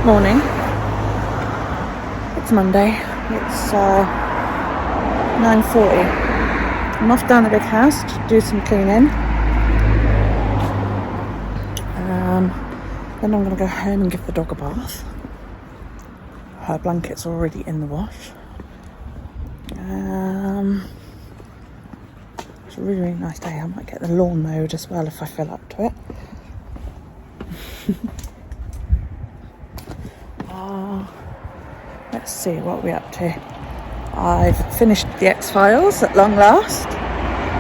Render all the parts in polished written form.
Morning. It's Monday. It's 9:40. I'm off down the big house to do some cleaning. Then I'm going to go home and give the dog a bath. Her blanket's already in the wash. It's a really, really nice day. I might get the lawn mowed as well if I feel up to it. Let's see what we're up to. I've finished the X-Files at long last.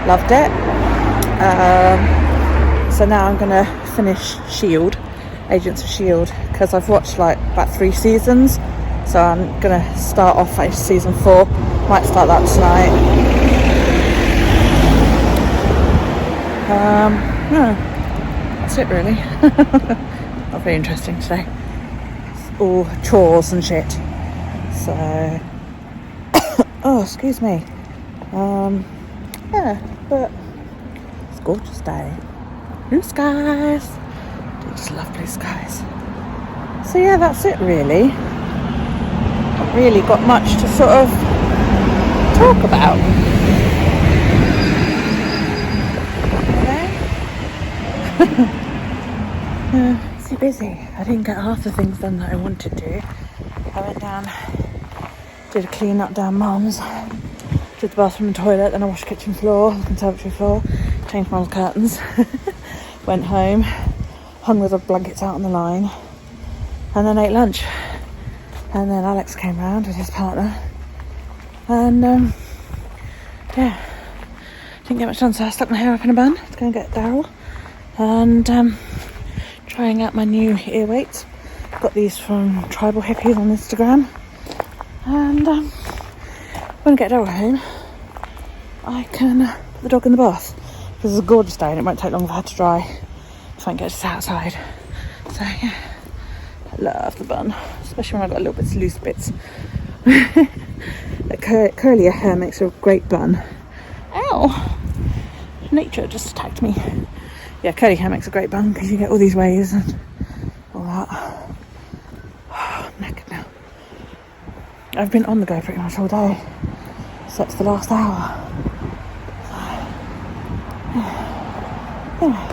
Loved it. So now I'm going to finish S.H.I.E.L.D., Agents of S.H.I.E.L.D., because I've watched like about 3 seasons. So I'm going to start off at season 4. Might start that tonight. No, that's it really. Not very interesting today. It's all chores and shit. So, oh, excuse me. Yeah, but it's a gorgeous day. Blue skies. I just love blue skies. So yeah, that's it really. Not really got much to sort of talk about. Too busy. I didn't get half the things done that I wanted to. I went down, did a clean up down Mum's, did the bathroom and toilet, then I washed the kitchen floor, the conservatory floor, changed Mum's curtains, went home, hung the dog blankets out on the line, and then ate lunch. And then Alex came round with his partner, and yeah, didn't get much done, so I stuck my hair up in a bun to go and get Daryl, and trying out my new ear weights. Got these from Tribal Hippies on Instagram, and when I get Daryl home I can put the dog in the bath because it's a gorgeous day and it won't take long for her to dry if I can get this outside. So yeah, I love the bun, especially when I've got little bits loose bits. Curlier hair makes a great bun. Ow! Nature just attacked me. Yeah, curly hair makes a great bun because you get all these waves and all that. I'm knackered now. I've been on the go pretty much all day, except for the last hour. So, yeah. Anyway,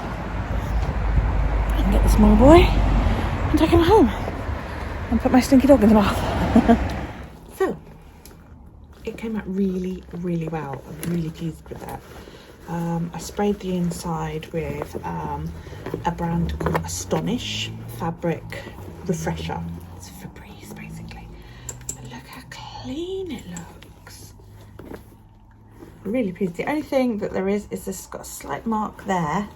I can get the small boy and take him home and put my stinky dog in the bath. So, it came out really, really well. I'm really pleased with that. I sprayed the inside with a brand called Astonish fabric refresher. It's Febreze basically. And look how clean it looks. I'm really pleased. The only thing that there is this got a slight mark there,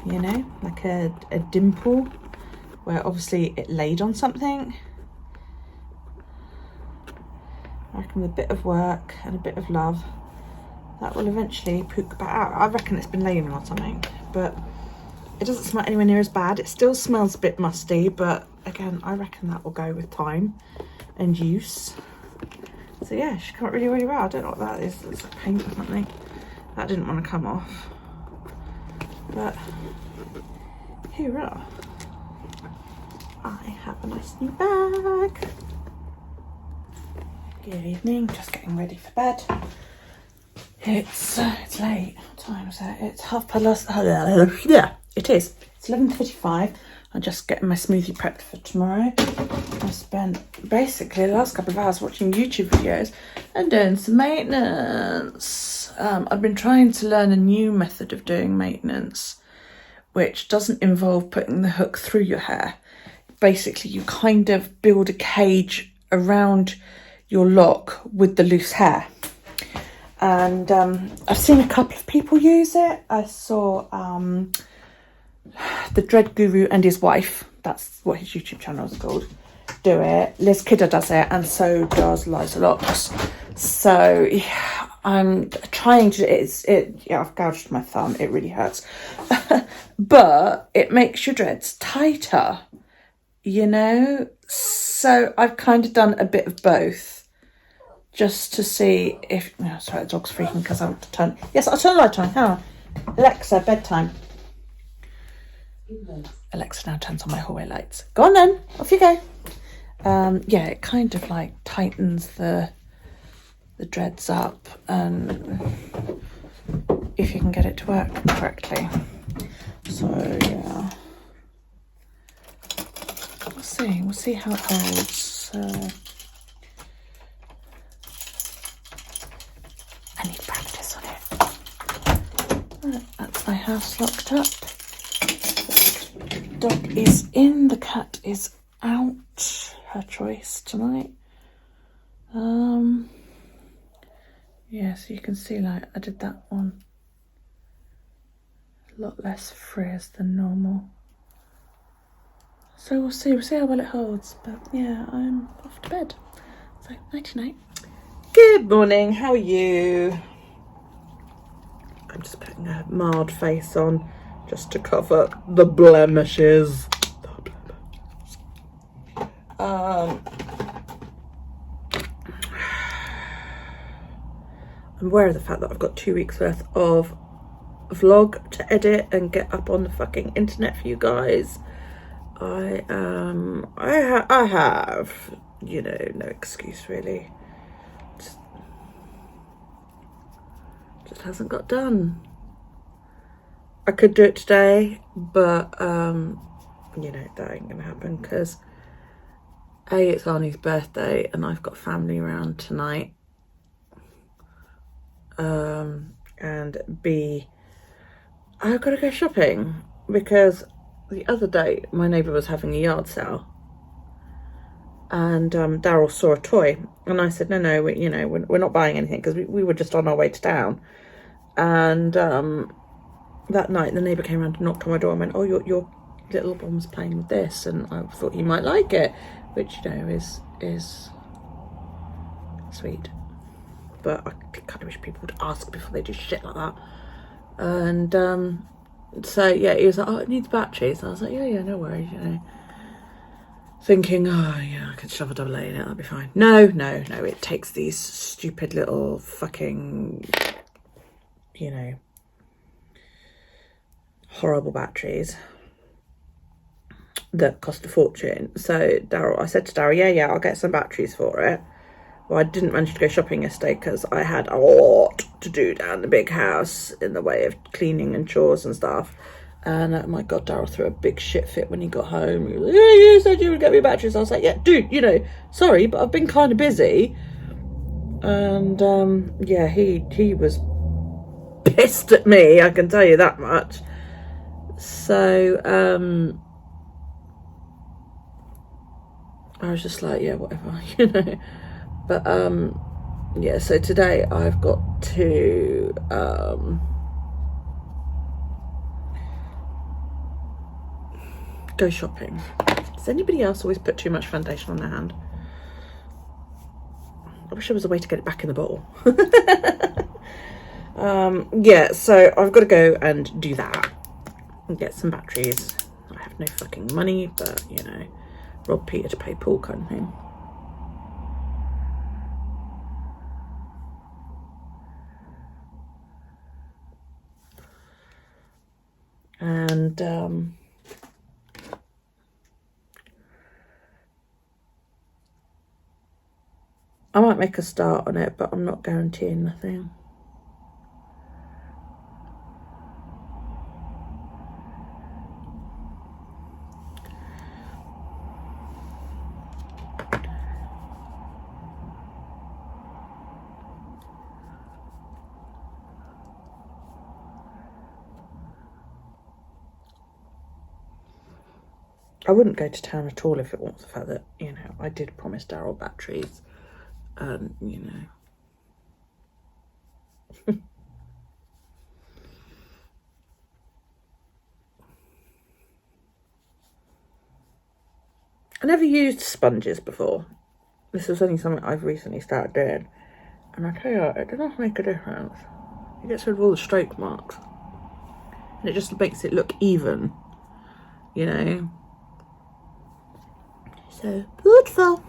you know, like a dimple where obviously it laid on something. I reckon with a bit of work and a bit of love that will eventually poke back out. I reckon it's been laying on something, but it doesn't smell anywhere near as bad. It still smells a bit musty, but again, I reckon that will go with time and use. So yeah, she came out really, really well. I don't know what that is. It's like paint or something. That didn't want to come off. But here we are. I have a nice new bag. Good evening, just getting ready for bed. It's late. What time is it? It's 11:35. Yeah, it is. It's 11:35. I'm just getting my smoothie prepped for tomorrow. I spent basically the last couple of hours watching YouTube videos and doing some maintenance. I've been trying to learn a new method of doing maintenance, which doesn't involve putting the hook through your hair. Basically, you kind of build a cage around your lock with the loose hair. And I've seen a couple of people use it. I saw the Dread Guru and his wife, that's what his YouTube channel is called, do it. Liz Kidder does it, and so does Liza Locks. So yeah, I'm trying to, yeah, I've gouged my thumb, it really hurts. But it makes your dreads tighter, you know? So I've kind of done a bit of both. Just to see if... Oh, sorry, the dog's freaking because I want to turn... Yes, I'll turn the light on. Hang on. Alexa, bedtime. Alexa now turns on my hallway lights. Go on then, off you go. Yeah, it kind of like tightens the dreads up, and if you can get it to work correctly. So yeah, we'll see how it holds. I need practice on it. That's my house locked up. The dog is in, the cat is out. Her choice tonight. Yeah, so you can see, like, I did that one a lot less frizz than normal. So we'll see how well it holds. But yeah, I'm off to bed. So nighty night. Good morning, how are you? I'm just putting a mild face on just to cover the blemishes. I'm aware of the fact that I've got 2 weeks worth of vlog to edit and get up on the fucking internet for you guys. I have, you know, no excuse really. Just hasn't got done. I could do it today, but you know, that ain't gonna happen because A, it's Arnie's birthday and I've got family around tonight. And B, I've got to go shopping because the other day my neighbour was having a yard sale and Daryl saw a toy and I said no, we're not buying anything because we were just on our way to town. And that night the neighbour came around and knocked on my door and went, oh, your little one was playing with this and I thought you might like it, which, you know, is sweet. But I kind of wish people would ask before they do shit like that. And so yeah, he was like, oh, it needs batteries. And I was like, yeah, no worries, you know. Thinking, oh yeah, I could shove a AA in it, that'll be fine. No, it takes these stupid little fucking, you know, horrible batteries that cost a fortune. So I said to Daryl, yeah, I'll get some batteries for it. Well, I didn't manage to go shopping yesterday because I had a lot to do down the big house in the way of cleaning and chores and stuff. And oh my God, Daryl threw a big shit fit when he got home. He was like, yeah, you said you would get me batteries. I was like, yeah, dude, you know, sorry, but I've been kind of busy. And yeah, he was pissed at me, I can tell you that much. So I was just like, yeah, whatever, you know. But yeah, so today I've got to go shopping. Does anybody else always put too much foundation on their hand? I wish there was a way to get it back in the bottle. Yeah, so I've got to go and do that and get some batteries. I have no fucking money, but you know, rob Peter to pay Paul kind of thing. And I might make a start on it, but I'm not guaranteeing nothing. I wouldn't go to town at all if it wasn't the fact that, you know, I did promise Daryl batteries. You know. I never used sponges before. This was only something I've recently started doing. And I tell you what, it does not make a difference. It gets rid of all the stroke marks. And it just makes it look even, you know. So beautiful.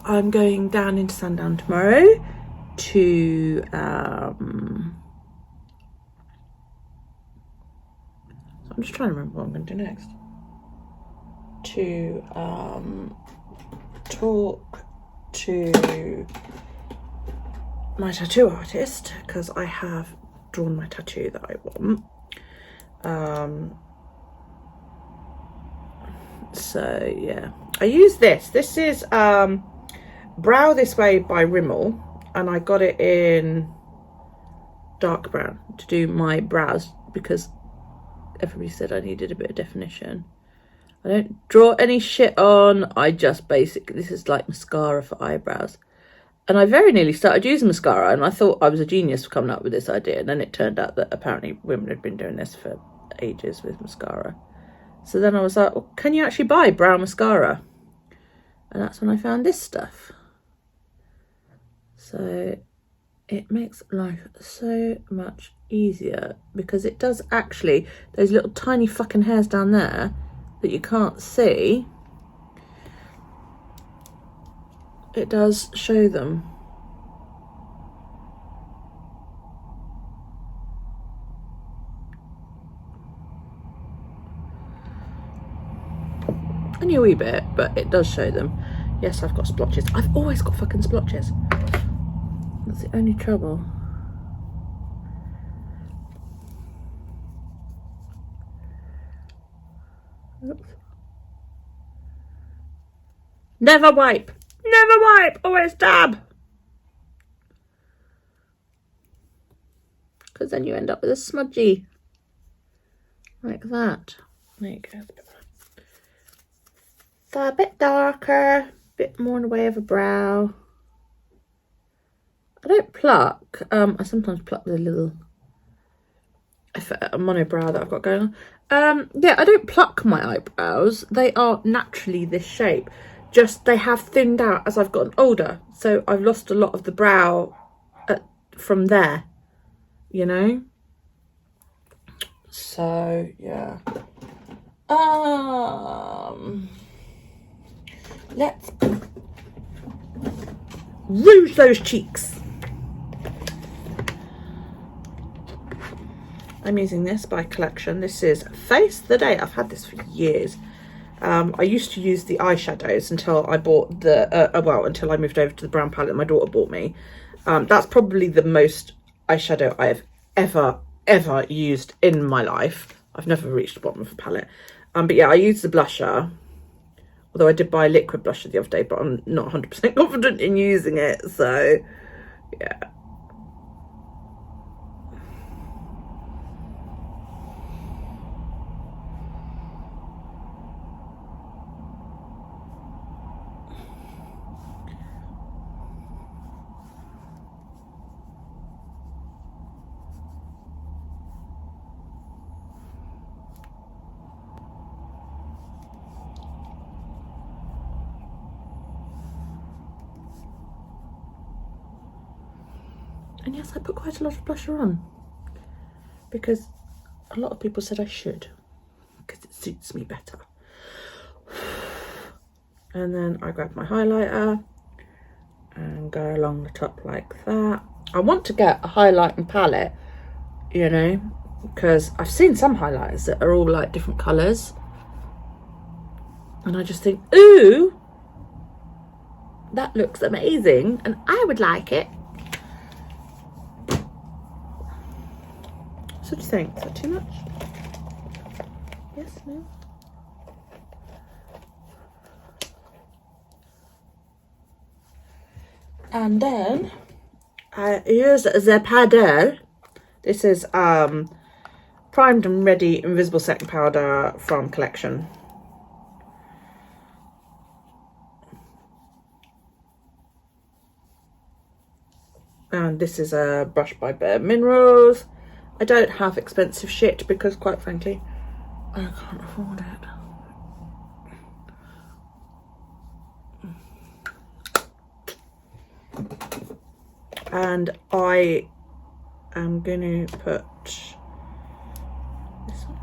I'm going down into Sandown tomorrow to I'm just trying to remember what I'm going to do next. To talk to my tattoo artist, because I have drawn my tattoo that I want. So yeah, I use this. This is Brow This Way by Rimmel, and I got it in dark brown to do my brows because everybody said I needed a bit of definition. I don't draw any shit on, I just basically, this is like mascara for eyebrows. And I very nearly started using mascara, and I thought I was a genius for coming up with this idea, and then it turned out that apparently women had been doing this for ages with mascara. So then I was like, well, can you actually buy brow mascara? And that's when I found this stuff. So it makes life so much easier, because it does actually, those little tiny fucking hairs down there that you can't see, it does show them. Only a wee bit, but it does show them. Yes, I've got splotches. I've always got fucking splotches. That's the only trouble. Oops. Never wipe. Never wipe. Always dab. Because then you end up with a smudgy. Like that. There you go. So a bit darker. A bit more in the way of a brow. I don't pluck. I sometimes pluck with a little monobrow that I've got going on. Yeah, I don't pluck my eyebrows. They are naturally this shape. Just they have thinned out as I've gotten older. So I've lost a lot of the brow from there, you know? So, yeah. Let's rouge those cheeks. I'm using this by Collection. This is Face the Day. I've had this for years. I used to use the eyeshadows until I bought the, until I moved over to the brown palette my daughter bought me. That's probably the most eyeshadow I have ever used in my life. I've never reached the bottom of a palette. But yeah, I use the blusher. Although I did buy a liquid blusher the other day, but I'm not 100% confident in using it. So, yeah. And yes, I put quite a lot of blusher on because a lot of people said I should because it suits me better. And then I grab my highlighter and go along the top like that. I want to get a highlighting palette, you know, because I've seen some highlighters that are all like different colours. And I just think, ooh, that looks amazing and I would like it. So what do you think? Is that too much? Yes, no? And then I use the powder. This is Primed and Ready Invisible Setting Powder from Collection. And this is a brush by Bare Minerals. I don't have expensive shit because, quite frankly, I can't afford it. And I am going to put this one.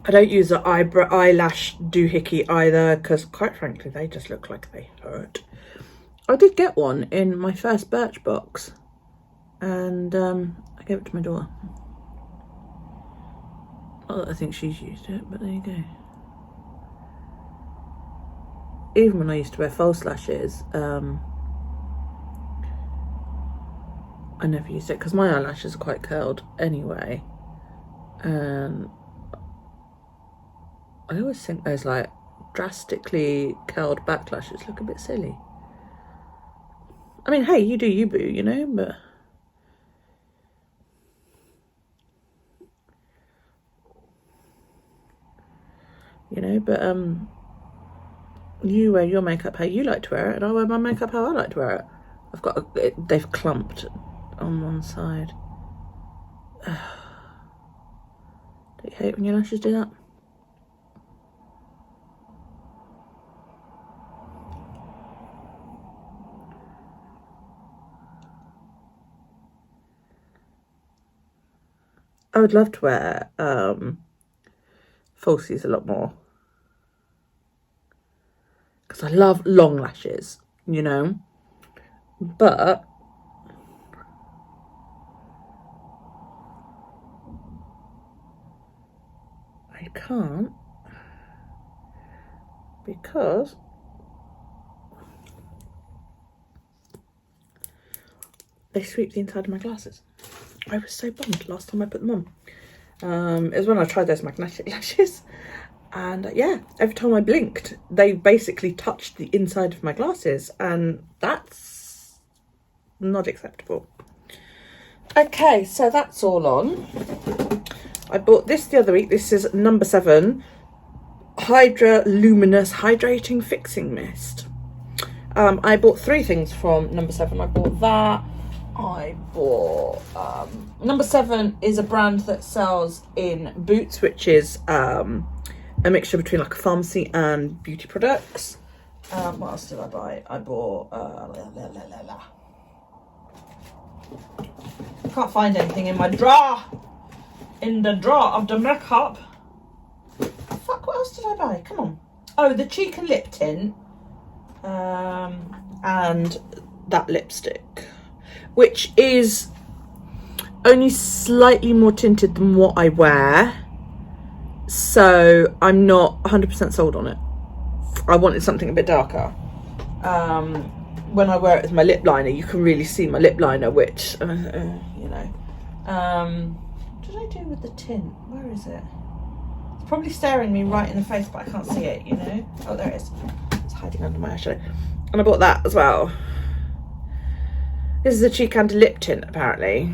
I don't use the eyelash doohickey either, because quite frankly, they just look like they hurt. I did get one in my first Birchbox, and I gave it to my daughter. Not that I think she's used it, but there you go. Even when I used to wear false lashes, I never used it because my eyelashes are quite curled anyway, and I always think those like drastically curled backlashes look a bit silly. I mean, hey, you do you, boo, you know, but you wear your makeup how you like to wear it, and I wear my makeup how I like to wear it. I've got they've clumped on one side. Don't you hate when your lashes do that? I would love to wear falsies a lot more, because I love long lashes, you know, but I can't because they sweep the inside of my glasses. I was so bummed last time I put them on. It was when I tried those magnetic lashes, and yeah, every time I blinked they basically touched the inside of my glasses, and that's not acceptable. Okay, so that's all on. I bought this the other week. This is number 7 Hydra Luminous Hydrating Fixing Mist. I bought 3 things from number 7. I bought that. I bought number 7 is a brand that sells in Boots, which is a mixture between like a pharmacy and beauty products. What else did I buy? I bought I can't find anything in my drawer. In the drawer of the makeup. Fuck, what else did I buy? Come on. Oh, the cheek and lip tint. And that lipstick, which is only slightly more tinted than what I wear. So I'm not 100% sold on it. I wanted something a bit darker. When I wear it as my lip liner, you can really see my lip liner, which, you know. What did I do with the tint? Where is it? It's probably staring me right in the face, but I can't see it, you know. Oh, there it is. It's hiding under my eyeshadow. And I bought that as well. This is a cheek and lip tint, apparently.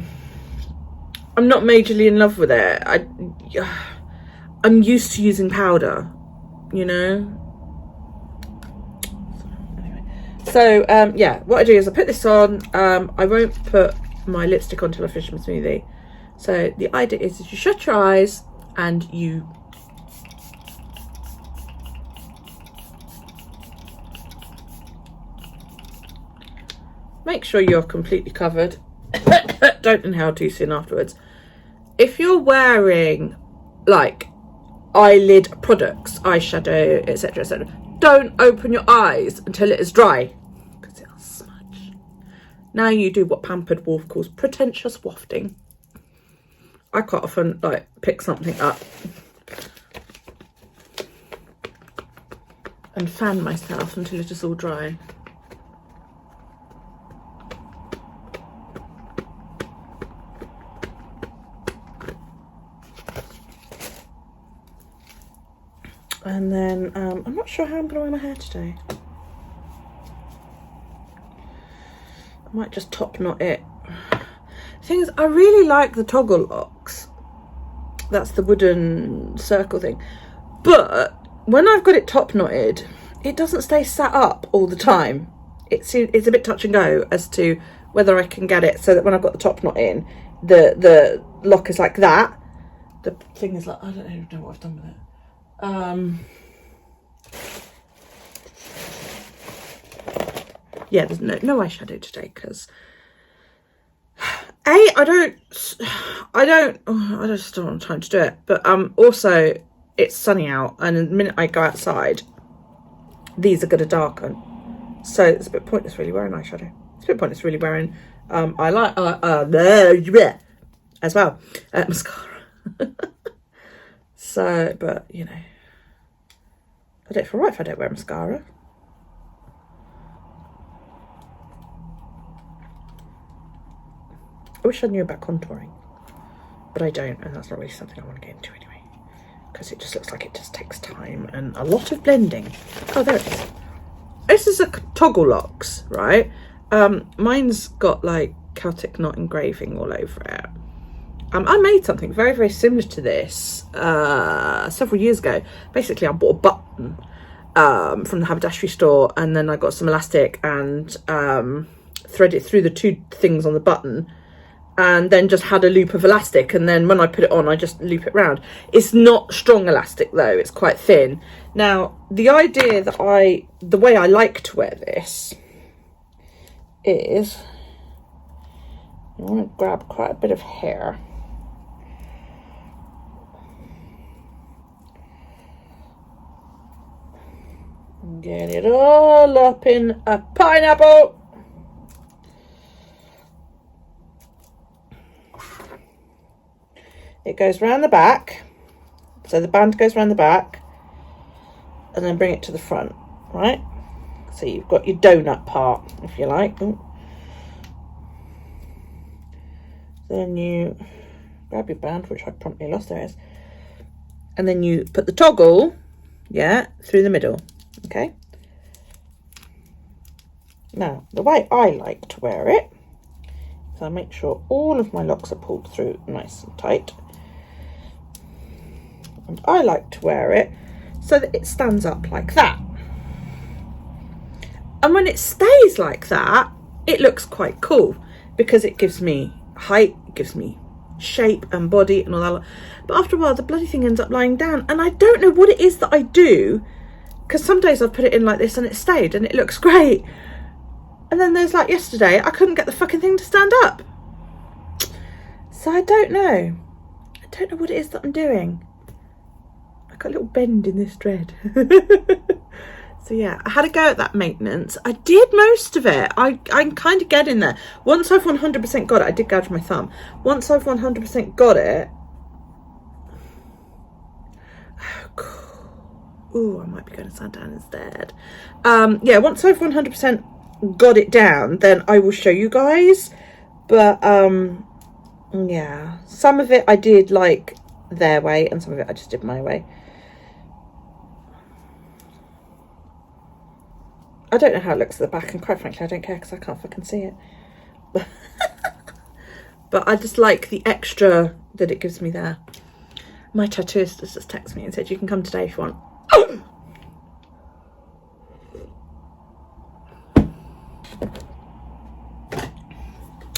I'm not majorly in love with it. I'm used to using powder, you know. So, yeah, what I do is I put this on. I won't put my lipstick on until I finish my smoothie. So the idea is you shut your eyes and you make sure you're completely covered. Don't inhale too soon afterwards. If you're wearing like eyelid products, eyeshadow, etc., etc., don't open your eyes until it is dry, because it'll smudge. Now you do what Pampered Wolf calls pretentious wafting. I quite often like pick something up and fan myself until it is all dry. And then I'm not sure how I'm going to wear my hair today. I might just top knot it. Thing is, I really like the toggle locks. That's the wooden circle thing. But when I've got it top knotted, it doesn't stay sat up all the time. It's a bit touch and go as to whether I can get it so that when I've got the top knot in, the lock is like that. The thing is like, I don't even know what I've done with it. Yeah, there's no eyeshadow today because I just don't have time to do it. But also it's sunny out, and the minute I go outside, these are going to darken. So it's a bit pointless really wearing eyeshadow. It's a bit pointless really wearing eyeliner as well, mascara. So, but you know, I don't feel right if I don't wear mascara. I wish I knew about contouring, but I don't, and that's not really something I want to get into anyway, because it just looks like it just takes time and a lot of blending. Oh, there it is. This is a toggle locks, right? Mine's got like Celtic knot engraving all over it. I made something very, very similar to this several years ago. Basically, I bought a button from the haberdashery store, and then I got some elastic and threaded it through the two things on the button, and then just had a loop of elastic, and then when I put it on, I just loop it round. It's not strong elastic though, it's quite thin. Now, the idea that the way I like to wear this is, I want to grab quite a bit of hair. Get it all up in a pineapple. It goes round the back, so the band goes round the back, and then bring it to the front, right? So you've got your donut part, if you like. Ooh. Then you grab your band, which I promptly lost, there it is. And then you put the toggle, yeah, through the middle, okay? Now, the way I like to wear it is I make sure all of my locks are pulled through nice and tight. And I like to wear it so that it stands up like that. And when it stays like that, it looks quite cool because it gives me height, it gives me shape and body and all that. But after a while, the bloody thing ends up lying down, and I don't know what it is that I do, because some days I've put it in like this and it stayed and it looks great. And then there's like yesterday, I couldn't get the fucking thing to stand up. So I don't know. I don't know what it is that I'm doing. I got a little bend in this thread. So yeah, I had a go at that maintenance. I did most of it. I'm kind of getting there. Once I've 100% got it, I did gouge my thumb. Once I've 100% got it, ooh, I might be going to Sandown instead. Yeah, once I've 100% got it down, then I will show you guys. But yeah, some of it I did like their way, and some of it I just did my way. I don't know how it looks at the back, and quite frankly I don't care because I can't fucking see it. But I just like the extra that it gives me there. My tattooist just texted me and said, you can come today if you want.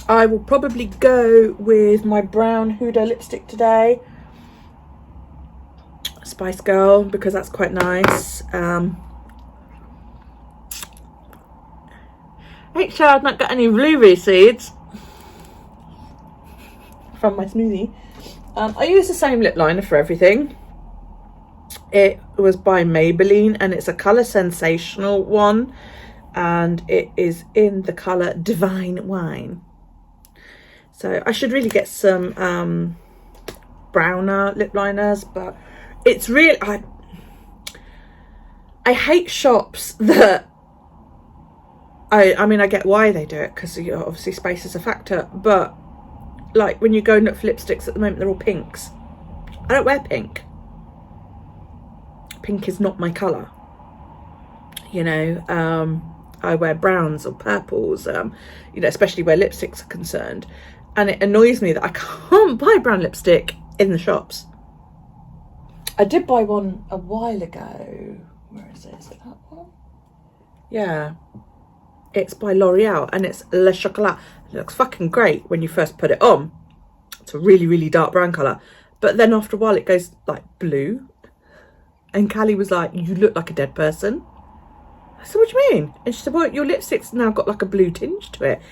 I will probably go with my brown Huda lipstick today, Spice Girl, because that's quite nice. Make sure I've not got any blueberry seeds from my smoothie. I use the same lip liner for everything. It was by Maybelline, and it's a colour sensational one, and it is in the colour Divine Wine. So I should really get some browner lip liners, but it's really, I hate shops that, I mean, I get why they do it, because obviously space is a factor, but like when you go and look for lipsticks at the moment, they're all pinks. I don't wear pink. Pink is not my colour. You know, I wear browns or purples, you know, especially where lipsticks are concerned. And it annoys me that I can't buy brown lipstick in the shops. I did buy one a while ago. Where is it? Is it that one? Yeah. It's by L'Oreal, and it's Le Chocolat. It looks fucking great when you first put it on. It's a really, really dark brown colour. But then after a while it goes like blue. And Callie was like, you look like a dead person. I said, what do you mean? And she said, well, your lipstick's now got like a blue tinge to it.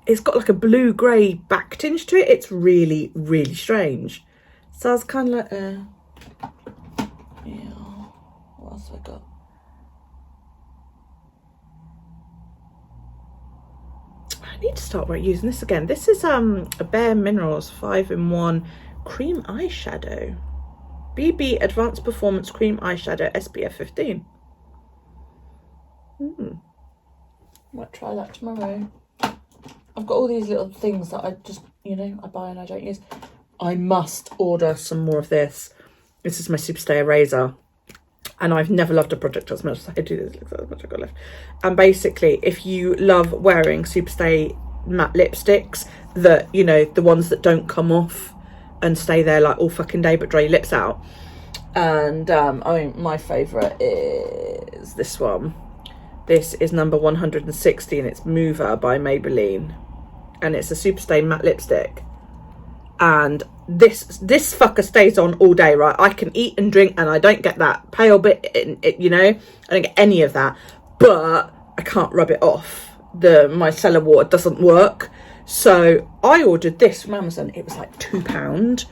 It's got like a blue-grey back tinge to it. It's really, really strange. So I was kind of like, else have I got? I need to start using this again. This is a Bare Minerals 5-in-1 cream eyeshadow. BB Advanced Performance Cream Eyeshadow SPF 15. Might try that tomorrow. I've got all these little things that I just, you know, I buy and I don't use. I must order some more of this. This is my Superstay eraser. And I've never loved a product as much as I do this. Look at how much I've got left. And basically, if you love wearing Superstay matte lipsticks, that, you know, the ones that don't come off and stay there like all fucking day but dry your lips out. And I mean, my favourite is this one. This is number 160 and it's Mover by Maybelline. And it's a Superstay matte lipstick. And this fucker stays on all day, right? I can eat and drink and I don't get that pale bit, you know? I don't get any of that. But I can't rub it off. My micellar water doesn't work. So I ordered this from Amazon. It was like £2.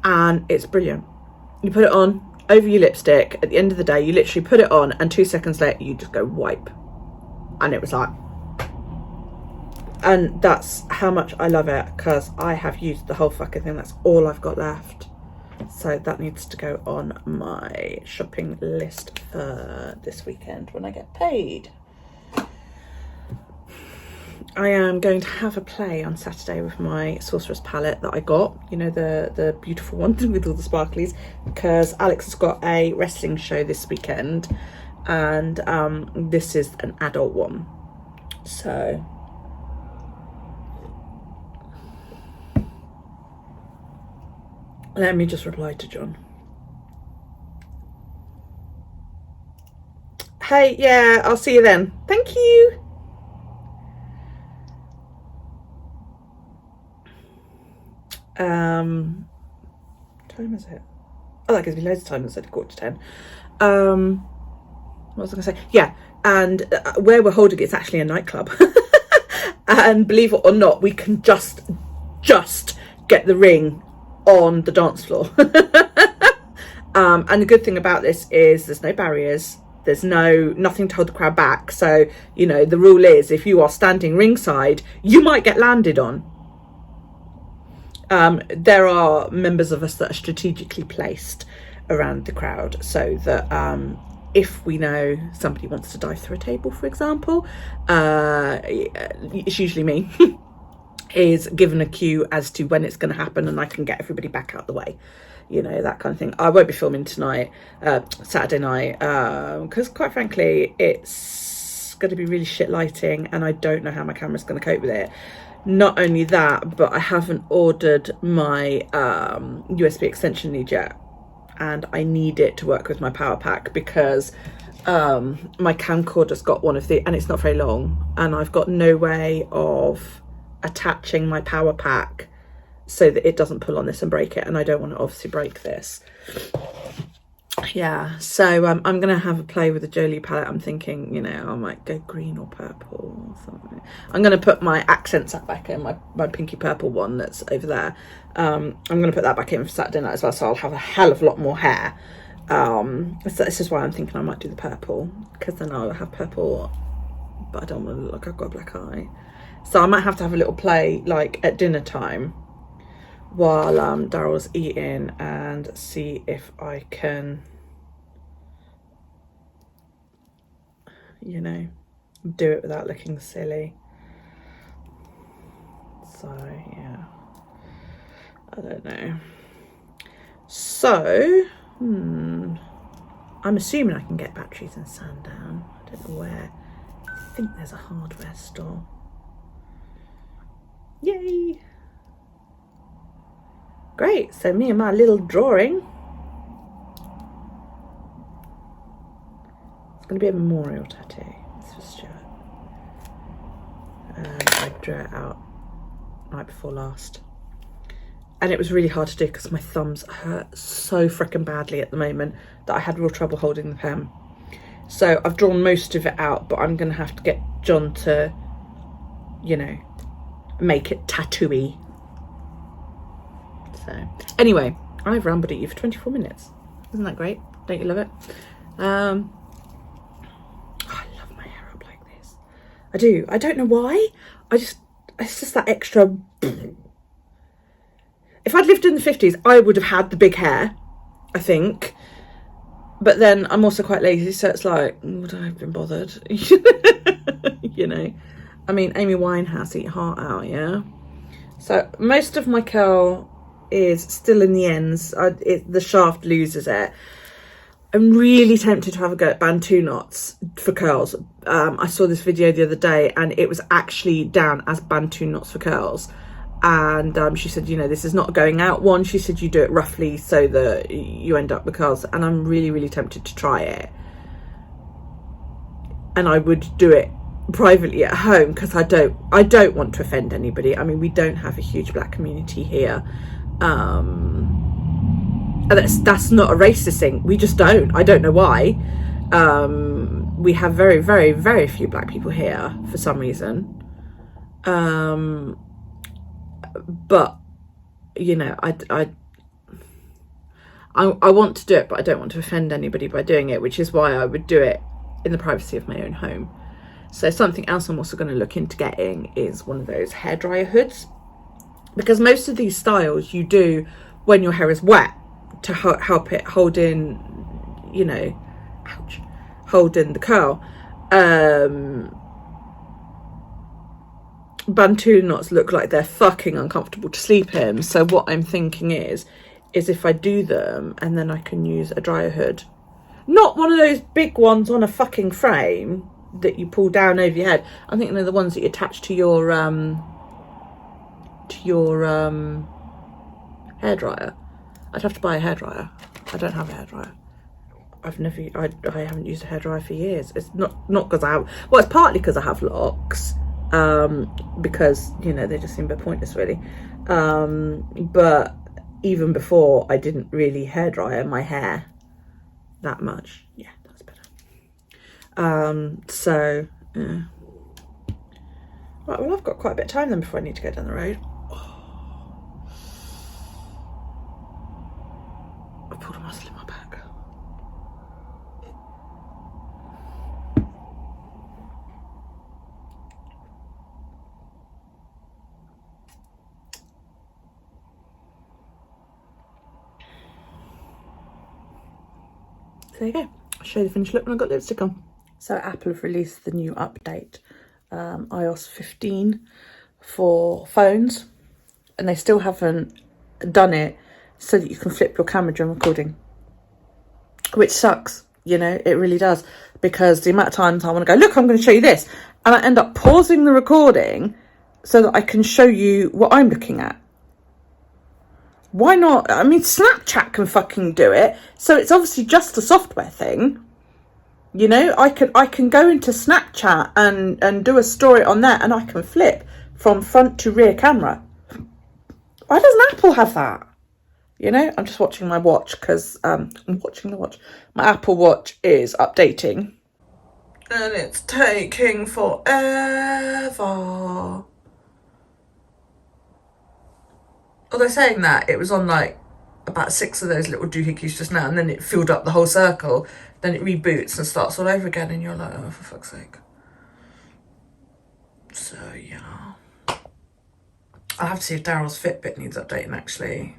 And it's brilliant. You put it on over your lipstick. At the end of the day, you literally put it on and 2 seconds later, you just go wipe. And it was like... And that's how much I love it, because I have used the whole fucking thing. That's all I've got left. So that needs to go on my shopping list for this weekend when I get paid. I am going to have a play on Saturday with my Sorceress palette that I got. You know, the beautiful one with all the sparklies. Because Alex has got a wrestling show this weekend. And this is an adult one. So... let me just reply to John. Hey, yeah, I'll see you then. Thank you. Time is it? Oh, that gives me loads of time instead of 9:45. What was I going to say? Yeah, and where we're holding it's actually a nightclub. And believe it or not, we can just get the ring on the dance floor. And the good thing about this is there's no barriers, there's nothing to hold the crowd back. So, you know, the rule is if you are standing ringside, you might get landed on. There are members of us that are strategically placed around the crowd so that if we know somebody wants to dive through a table, for example, it's usually me, is given a cue as to when it's going to happen, and I can get everybody back out the way, you know, that kind of thing. I won't be filming tonight, Saturday night, because quite frankly it's going to be really shit lighting and I don't know how my camera's going to cope with it. Not only that, but I haven't ordered my USB extension lead yet, and I need it to work with my power pack because my camcorder's got one of the, and it's not very long, and I've got no way of attaching my power pack so that it doesn't pull on this and break it, and I don't want to obviously break this. Yeah, so I'm gonna have a play with the Jolie palette. I'm thinking, you know, I might go green or purple or something. I'm gonna put my accents back in, my pinky purple one that's over there. I'm gonna put that back in for Saturday night as well, so I'll have a hell of a lot more hair. So this is why I'm thinking I might do the purple, because then I'll have purple, but I don't want to look like I've got a black eye. So I might have to have a little play like at dinner time while Daryl's eating, and see if I can, you know, do it without looking silly. So yeah, I don't know. So I'm assuming I can get batteries in Sandown. I don't know where. I think there's a hardware store. Yay! Great, so me and my little drawing. It's going to be a memorial tattoo. It's for Stuart. And I drew it out night before last. And it was really hard to do because my thumbs hurt so freaking badly at the moment that I had real trouble holding the pen. So I've drawn most of it out, but I'm going to have to get John to, you know, make it tattooy. So anyway, I've rambled at you for 24 minutes. Isn't that great? Don't you love it? I love my hair up like this. I do. I don't know why. It's just that extra. If I'd lived in the 50s, I would have had the big hair, I think. But then I'm also quite lazy, so it's like, would I have been bothered? You know? I mean, Amy Winehouse, eat heart out, yeah? So most of my curl is still in the ends. The shaft loses it. I'm really tempted to have a go at Bantu knots for curls. I saw this video the other day and it was actually down as Bantu knots for curls. And she said, you know, this is not a going out one. She said you do it roughly so that you end up with curls. And I'm really, really tempted to try it. And I would do it privately at home because I don't want to offend anybody. I mean, we don't have a huge black community here. And that's not a racist thing. We just don't. I don't know why. We have very, very, very few black people here for some reason. But you know, I want to do it, but I don't want to offend anybody by doing it, which is why I would do it in the privacy of my own home. So something else I'm also going to look into getting is one of those hairdryer hoods, because most of these styles you do when your hair is wet to help it hold in, you know, hold in the curl. Bantu knots look like they're fucking uncomfortable to sleep in. So what I'm thinking is if I do them and then I can use a dryer hood, not one of those big ones on a fucking frame that you pull down over your head. I'm thinking they're the ones that you attach to your hairdryer. I'd have to buy a hairdryer. I don't have a hairdryer. I haven't used a hairdryer for years. It's not because it's partly because I have locks, because, you know, they just seem a bit pointless really. But even before, I didn't really hairdryer my hair that much. Yeah, that's better. So yeah. Right, well, I've got quite a bit of time then before I need to go down the road. I pulled a muscle in my back. So there you go. I'll show you the finished look when I've got lipstick on. So Apple have released the new update, iOS 15 for phones, and they still haven't done it so that you can flip your camera during recording, which sucks, you know, it really does, because the amount of times I want to go, look, I'm going to show you this, and I end up pausing the recording so that I can show you what I'm looking at. Why not? I mean, Snapchat can fucking do it, so it's obviously just a software thing. You know, I can go into Snapchat and do a story on that, and I can flip from front to rear camera. Why doesn't Apple have that? You know, I'm just watching my watch because I'm watching the watch. My Apple Watch is updating. And it's taking forever. Although saying that, it was on like about 6 of those little doohickeys just now, and then it filled up the whole circle. Then it reboots and starts all over again, and you're like, oh, for fuck's sake. So, yeah. I'll have to see if Daryl's Fitbit needs updating, actually,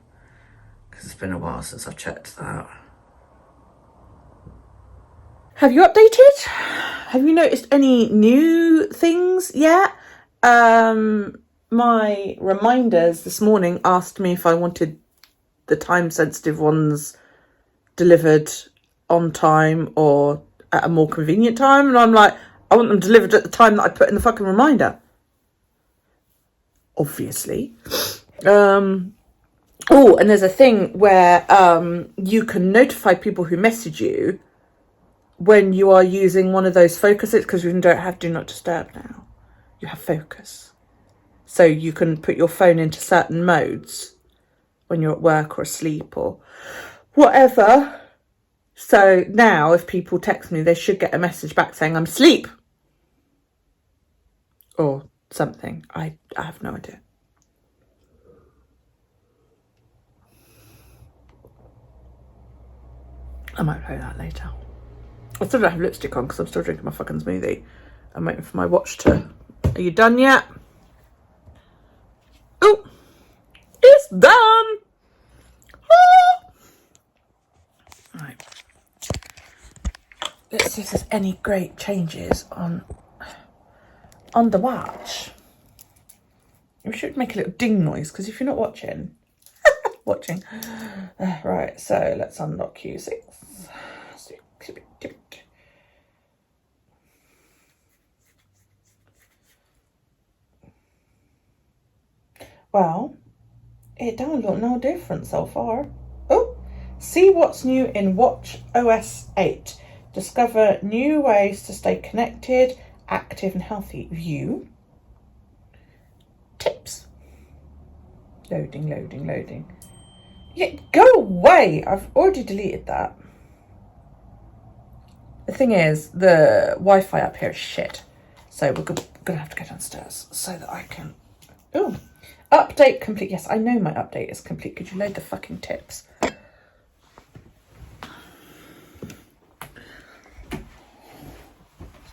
because it's been a while since I've checked that. Have you updated? Have you noticed any new things yet? My reminders this morning asked me if I wanted the time-sensitive ones delivered on time or at a more convenient time, and I'm like, I want them delivered at the time that I put in the fucking reminder. Obviously. Oh, and there's a thing where you can notify people who message you when you are using one of those focuses, because you don't have Do Not Disturb now. You have focus. So you can put your phone into certain modes when you're at work or asleep or whatever. So now if people text me, they should get a message back saying I'm asleep or something. I have no idea. I might play that later. I still don't have lipstick on because I'm still drinking my fucking smoothie. I'm waiting for my watch to... Are you done yet? Oh, it's done. Oh. Right. Let's see if there's any great changes on the watch. We should make a little ding noise because if you're not watching, right. So let's unlock Q6. Well, it don't look no different so far. Oh, see what's new in Watch OS 8. Discover new ways to stay connected, active and healthy. View. Tips. Loading. Yeah, go away. I've already deleted that. The thing is, the Wi-Fi up here is shit. So we're gonna have to go downstairs so that I can... Oh. Update complete. Yes, I know my update is complete. Could you load the fucking tips?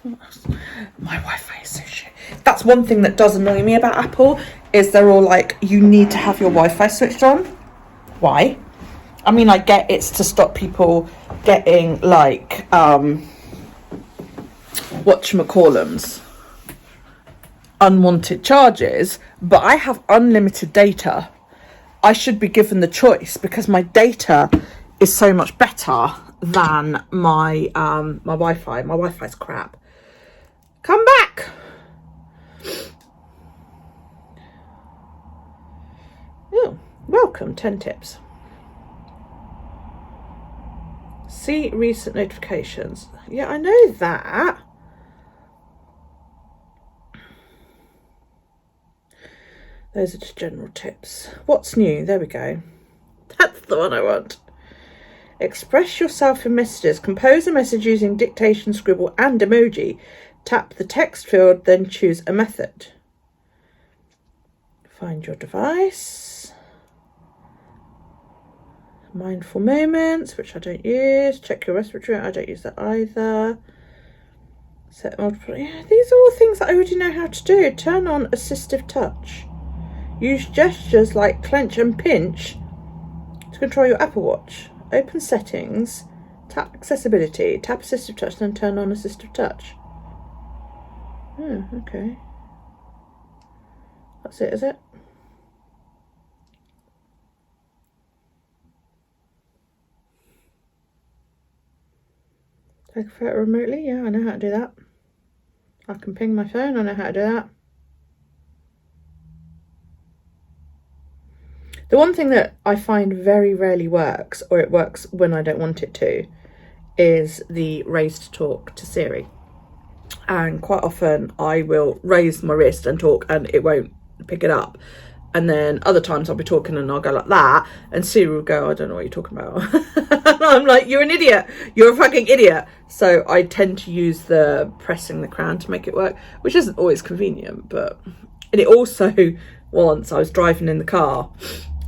My Wi-Fi is so shit. That's one thing that does annoy me about Apple, is they're all like, you need to have your Wi-Fi switched on. Why? I mean, I get it's to stop people getting like whatchamacallums, unwanted charges, but I have unlimited data. I should be given the choice because my data is so much better than my my Wi-Fi. My Wi-Fi's crap. Come back. Oh, welcome. 10 tips. See recent notifications. Yeah, I know that. Those are just general tips. What's new? There we go. That's the one I want. Express yourself in messages. Compose a message using dictation, scribble and emoji. Tap the text field, then choose a method. Find your device. Mindful moments, which I don't use. Check your respiratory. I don't use that either. Set multiple. Yeah, these are all things that I already know how to do. Turn on assistive touch. Use gestures like clench and pinch to control your Apple Watch. Open settings, tap accessibility, tap assistive touch, then turn on assistive touch. Oh, okay. That's it, is it? Take a photo remotely? Yeah, I know how to do that. I can ping my phone, I know how to do that. The one thing that I find very rarely works, or it works when I don't want it to, is the raise to talk to Siri. And quite often I will raise my wrist and talk and it won't pick it up. And then other times I'll be talking and I'll go like that and Siri will go, I don't know what you're talking about. And I'm like, you're an idiot. You're a fucking idiot. So I tend to use the pressing the crown to make it work, which isn't always convenient. But and it also, once I was driving in the car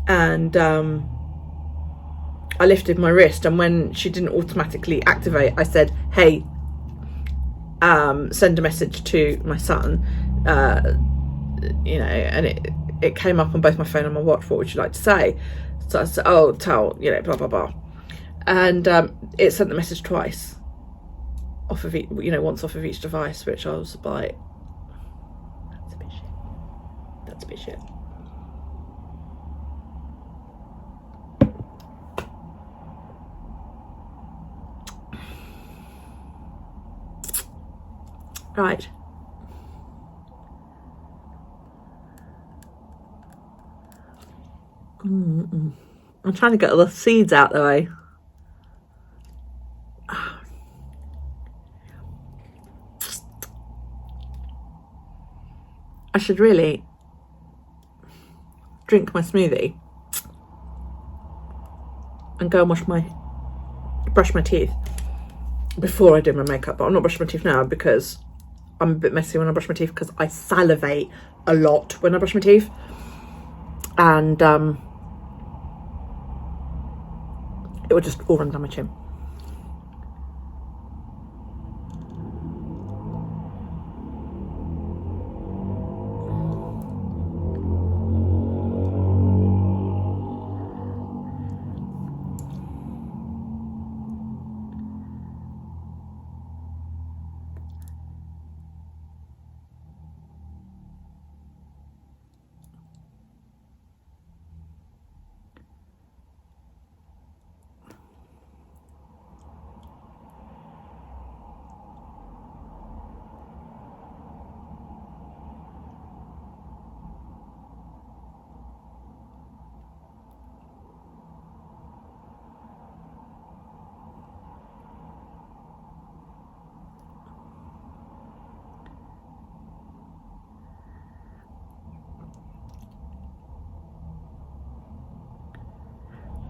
and I lifted my wrist, and when she didn't automatically activate, I said, hey, send a message to my son, you know, and it came up on both my phone and my watch. What would you like to say? So I said, oh, tell, you know, blah blah blah, and it sent the message twice off of each, you know, once off of each device, which I was like, that's a bit shit. That's a bit shit. Right. I'm trying to get all the seeds out the way. I should really drink my smoothie and go and brush my teeth before I do my makeup. But I'm not brushing my teeth now because I'm a bit messy when I brush my teeth, because I salivate a lot when I brush my teeth, and it would just all run down my chin.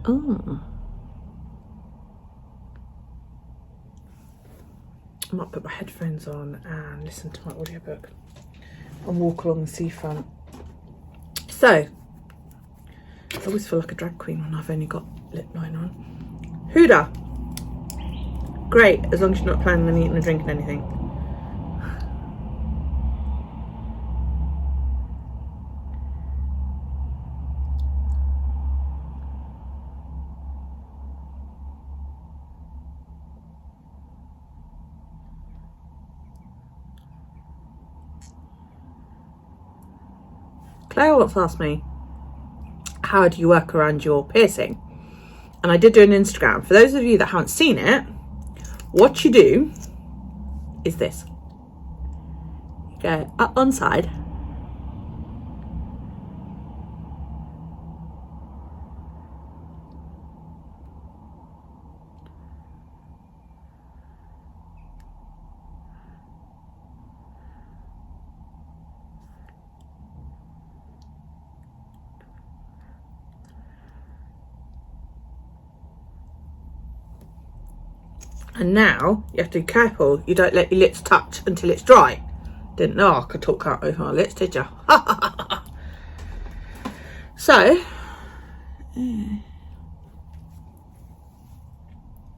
Oh. I might put my headphones on and listen to my audiobook and walk along the seafront. So, I always feel like a drag queen when I've only got lip liner on. Huda. Great, as long as you're not planning on eating or drinking anything. Claire once asked me, how do you work around your piercing? And I did do an Instagram. For those of you that haven't seen it, what you do is this. You go up one side. And now you have to be careful you don't let your lips touch until it's dry. Didn't know I could talk out over my lips, did you? So,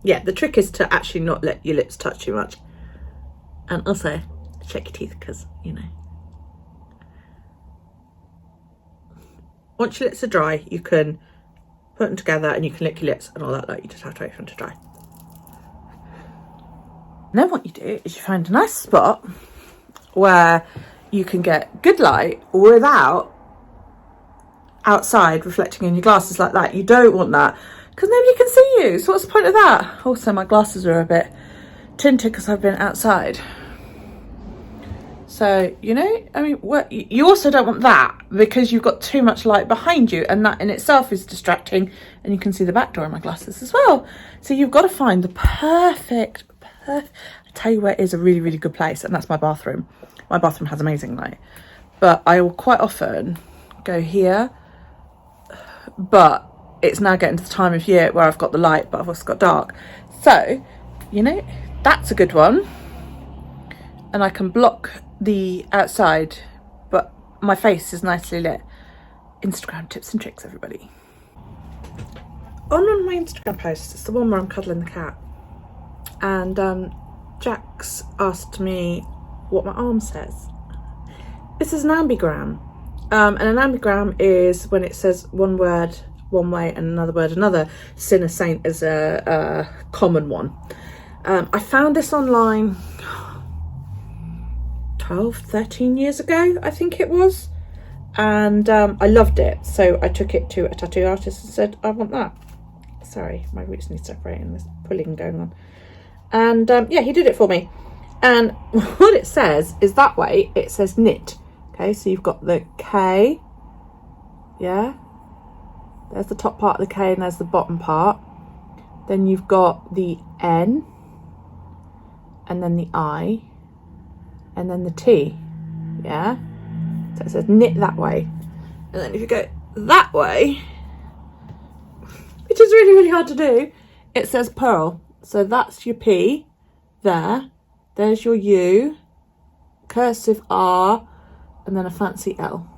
yeah, the trick is to actually not let your lips touch too much. And also, check your teeth because, you know. Once your lips are dry, you can put them together and you can lick your lips and all that. Like, you just have to wait for them to dry. And then what you do is you find a nice spot where you can get good light without outside reflecting in your glasses like that. You don't want that because nobody can see you. So what's the point of that? Also, my glasses are a bit tinted because I've been outside. So, you know, I mean, you also don't want that because you've got too much light behind you, and that in itself is distracting, and you can see the back door of my glasses as well. So you've got to find the perfect, I tell you where is a really, really good place, and that's my bathroom. My bathroom has amazing light, but I will quite often go here, but it's now getting to the time of year where I've got the light, but I've also got dark. So, you know, that's a good one. And I can block the outside, but my face is nicely lit. Instagram tips and tricks, everybody. On one of my Instagram posts, it's the one where I'm cuddling the cat, and Jax asked me what my arm says. This is an ambigram, and an ambigram is when it says one word one way and another word another. Sinner saint is a common one. I found this online 13 years ago, I think it was, and I loved it, so I took it to a tattoo artist and said, I want that. Sorry, my roots need separating, there's pulling going on. And yeah, he did it for me. And what it says is that way, it says knit. Okay, so you've got the K, yeah, there's the top part of the K and there's the bottom part. Then you've got the N, and then the I, and then the T, yeah? So it says knit that way. And then if you go that way, which is really, really hard to do, it says pearl. So that's your P there. There's your U, cursive R, and then a fancy L.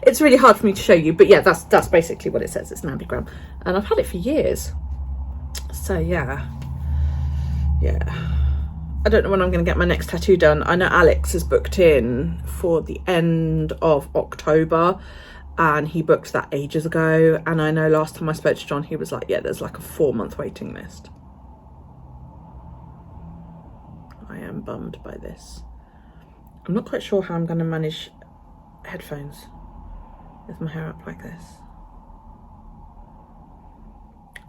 It's really hard for me to show you, but yeah, that's basically what it says. It's an ambigram. And I've had it for years. So yeah. I don't know when I'm going to get my next tattoo done. I know Alex is booked in for the end of October, and he booked that ages ago. And I know last time I spoke to John, he was like, yeah, there's like a 4-month waiting list. I am bummed by this. I'm not quite sure how I'm going to manage headphones with my hair up like this.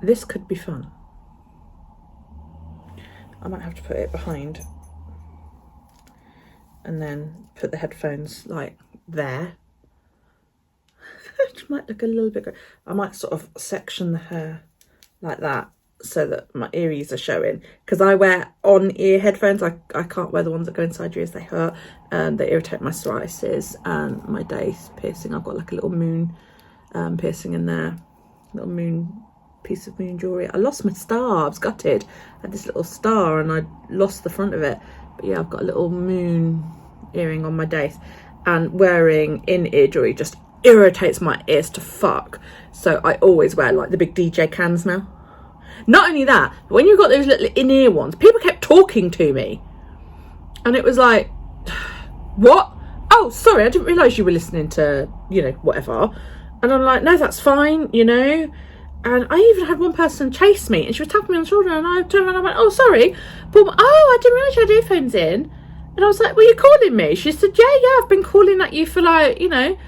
This could be fun. I might have to put it behind and then put the headphones like there. Which might look a little bit good. I might sort of section the hair like that so that my earrings are showing, because I wear on-ear headphones. I can't wear the ones that go inside your ears, they hurt and they irritate my psoriasis and my day piercing. I've got like a little moon piercing in there. Little moon, piece of moon jewellery. I lost my star, I was gutted. I had this little star and I lost the front of it. But yeah, I've got a little moon earring on my dace. And wearing in-ear jewellery just irritates my ears to fuck. So I always wear like the big DJ cans now. Not only that, but when you've got those little in-ear ones, people kept talking to me. And it was like, what? Oh, sorry, I didn't realise you were listening to, you know, whatever. And I'm like, no, that's fine, you know. And I even had one person chase me and she was tapping me on the shoulder and I turned around and I went, oh, sorry. But, I didn't realise you had earphones in. And I was like, were you calling me? She said, yeah, I've been calling at you for like, you know.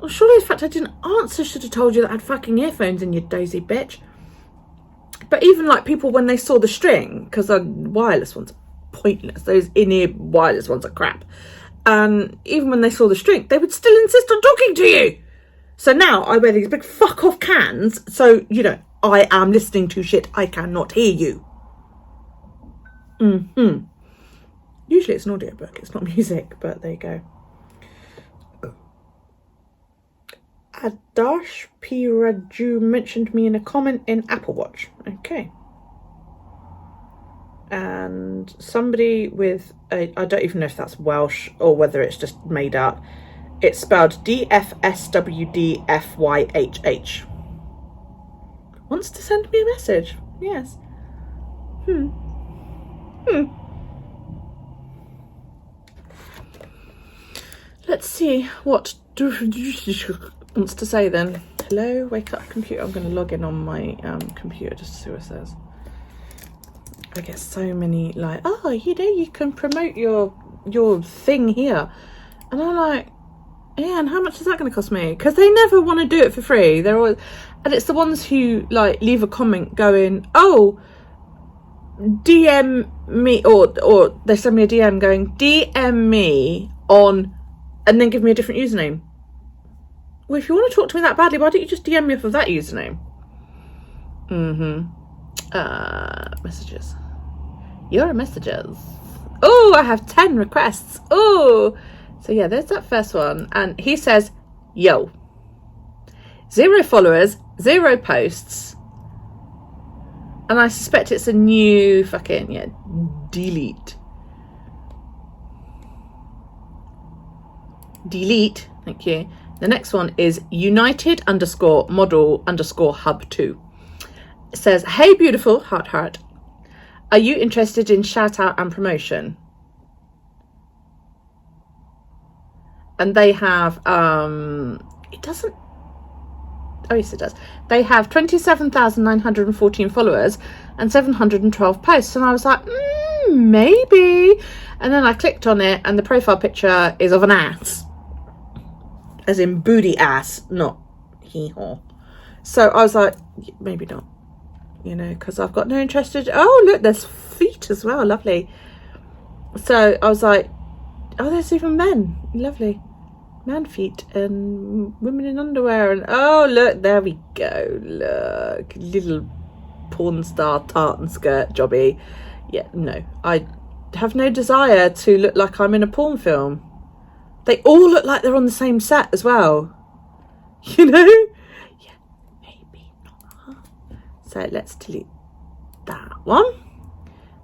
Well, surely the fact I didn't answer should have told you that I had fucking earphones in, you dozy bitch. But even like people, when they saw the string, because the wireless ones are pointless. Those in-ear wireless ones are crap. And even when they saw the string, they would still insist on talking to you. So now I wear these big fuck off cans. So, you know, I am listening to shit. I cannot hear you. Usually it's an audiobook, it's not music, but there you go. Adash P. Raju mentioned me in a comment in Apple Watch. Okay. And somebody with a, I don't even know if that's Welsh or whether it's just made up. It's spelled DFSWDFYHH. Wants to send me a message. Yes. Let's see what wants to say then. Hello, wake up computer. I'm going to log in on my computer just to see what it says. I get so many like, oh, you know, you can promote your thing here. And I'm like, yeah, and how much is that going to cost me? Because they never want to do it for free. They're always, and it's the ones who like leave a comment going, oh, DM me, or they send me a DM going, DM me on, and then give me a different username. Well, if you want to talk to me that badly, why don't you just DM me off of that username? Messages. Your messages. Oh, I have 10 requests. Oh, so yeah, there's that first one. And he says, yo, 0 followers, 0 posts. And I suspect it's a new fucking, yeah, delete. Delete, thank you. The next one is United_model_hub2. It says, hey, beautiful, heart. Are you interested in shout out and promotion? And they have, it doesn't, oh yes it does. They have 27,914 followers and 712 posts. And I was like, maybe. And then I clicked on it and the profile picture is of an ass. As in booty ass, not hee-haw. So I was like, maybe not. You know, because I've got no interest in... Oh, look, there's feet as well. Lovely. So I was like, oh, there's even men. Lovely. Man feet and women in underwear. And oh, look, there we go. Look. Little porn star tartan skirt jobby. Yeah, no. I have no desire to look like I'm in a porn film. They all look like they're on the same set as well. You know? Yeah, maybe not. So let's delete that one.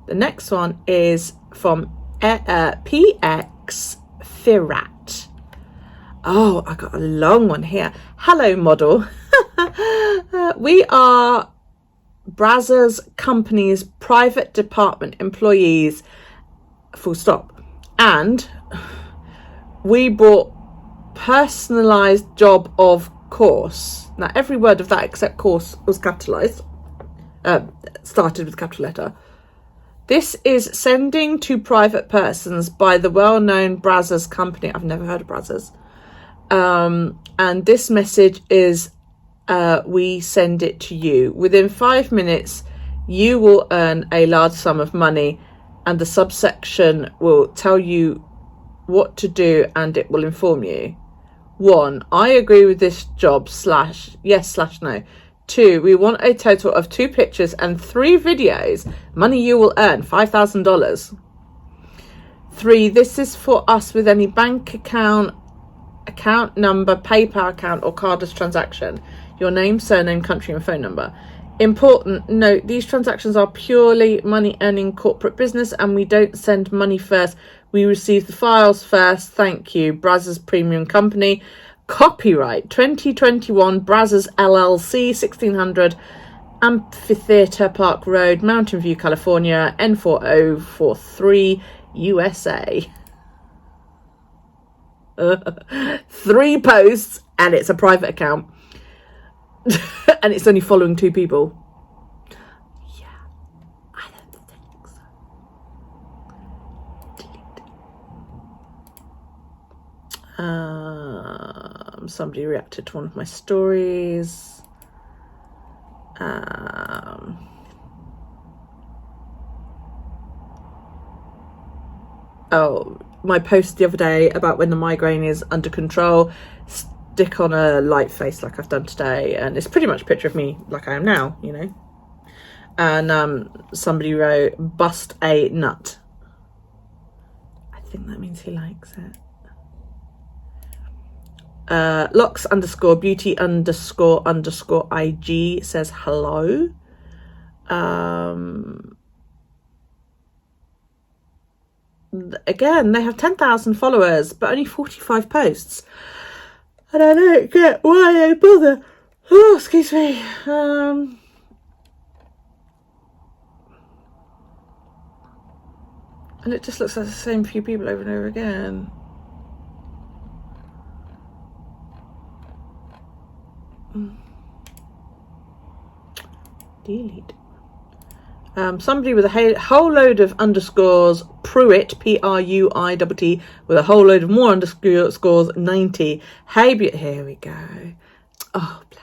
The next one is from PX Firat. Oh, I got a long one here. Hello, model. We are Brazzers Company's private department employees, full stop. And we bought personalised job of course. Now, every word of that except course was capitalised. Started with capital letter. This is sending to private persons by the well-known Brazzers Company. I've never heard of Brazzers. And this message is, we send it to you. Within 5 minutes, you will earn a large sum of money and the subsection will tell you what to do and it will inform you. 1, I agree with this job / yes / no. 2, we want a total of 2 pictures and 3 videos. Money you will earn, $5,000. 3, this is for us with any bank account account number, PayPal account or cardless transaction. Your name, surname, country and phone number. Important note, these transactions are purely money earning corporate business and we don't send money first. We receive the files first. Thank you. Brazzers Premium Company. Copyright 2021 Brazzers LLC, 1600 Amphitheatre Park Road, Mountain View, California, N4043, USA. 3 posts and it's a private account. And it's only following 2 people. Yeah, I don't think so. Delete. Somebody reacted to one of my stories. Oh, my post the other day about when the migraine is under control. Stick on a light face like I've done today, and it's pretty much a picture of me like I am now, you know. And somebody wrote bust a nut. I think that means he likes it. Locks _ beauty _ IG says hello. Again, they have 10,000 followers but only 45 posts. And I don't get why they bother. Oh, excuse me. And it just looks like the same few people over and over again. Delete. Somebody with a whole load of underscores, Pruitt, Pruitt, with a whole load of more underscores, 90. Hey, here we go. Oh, bless.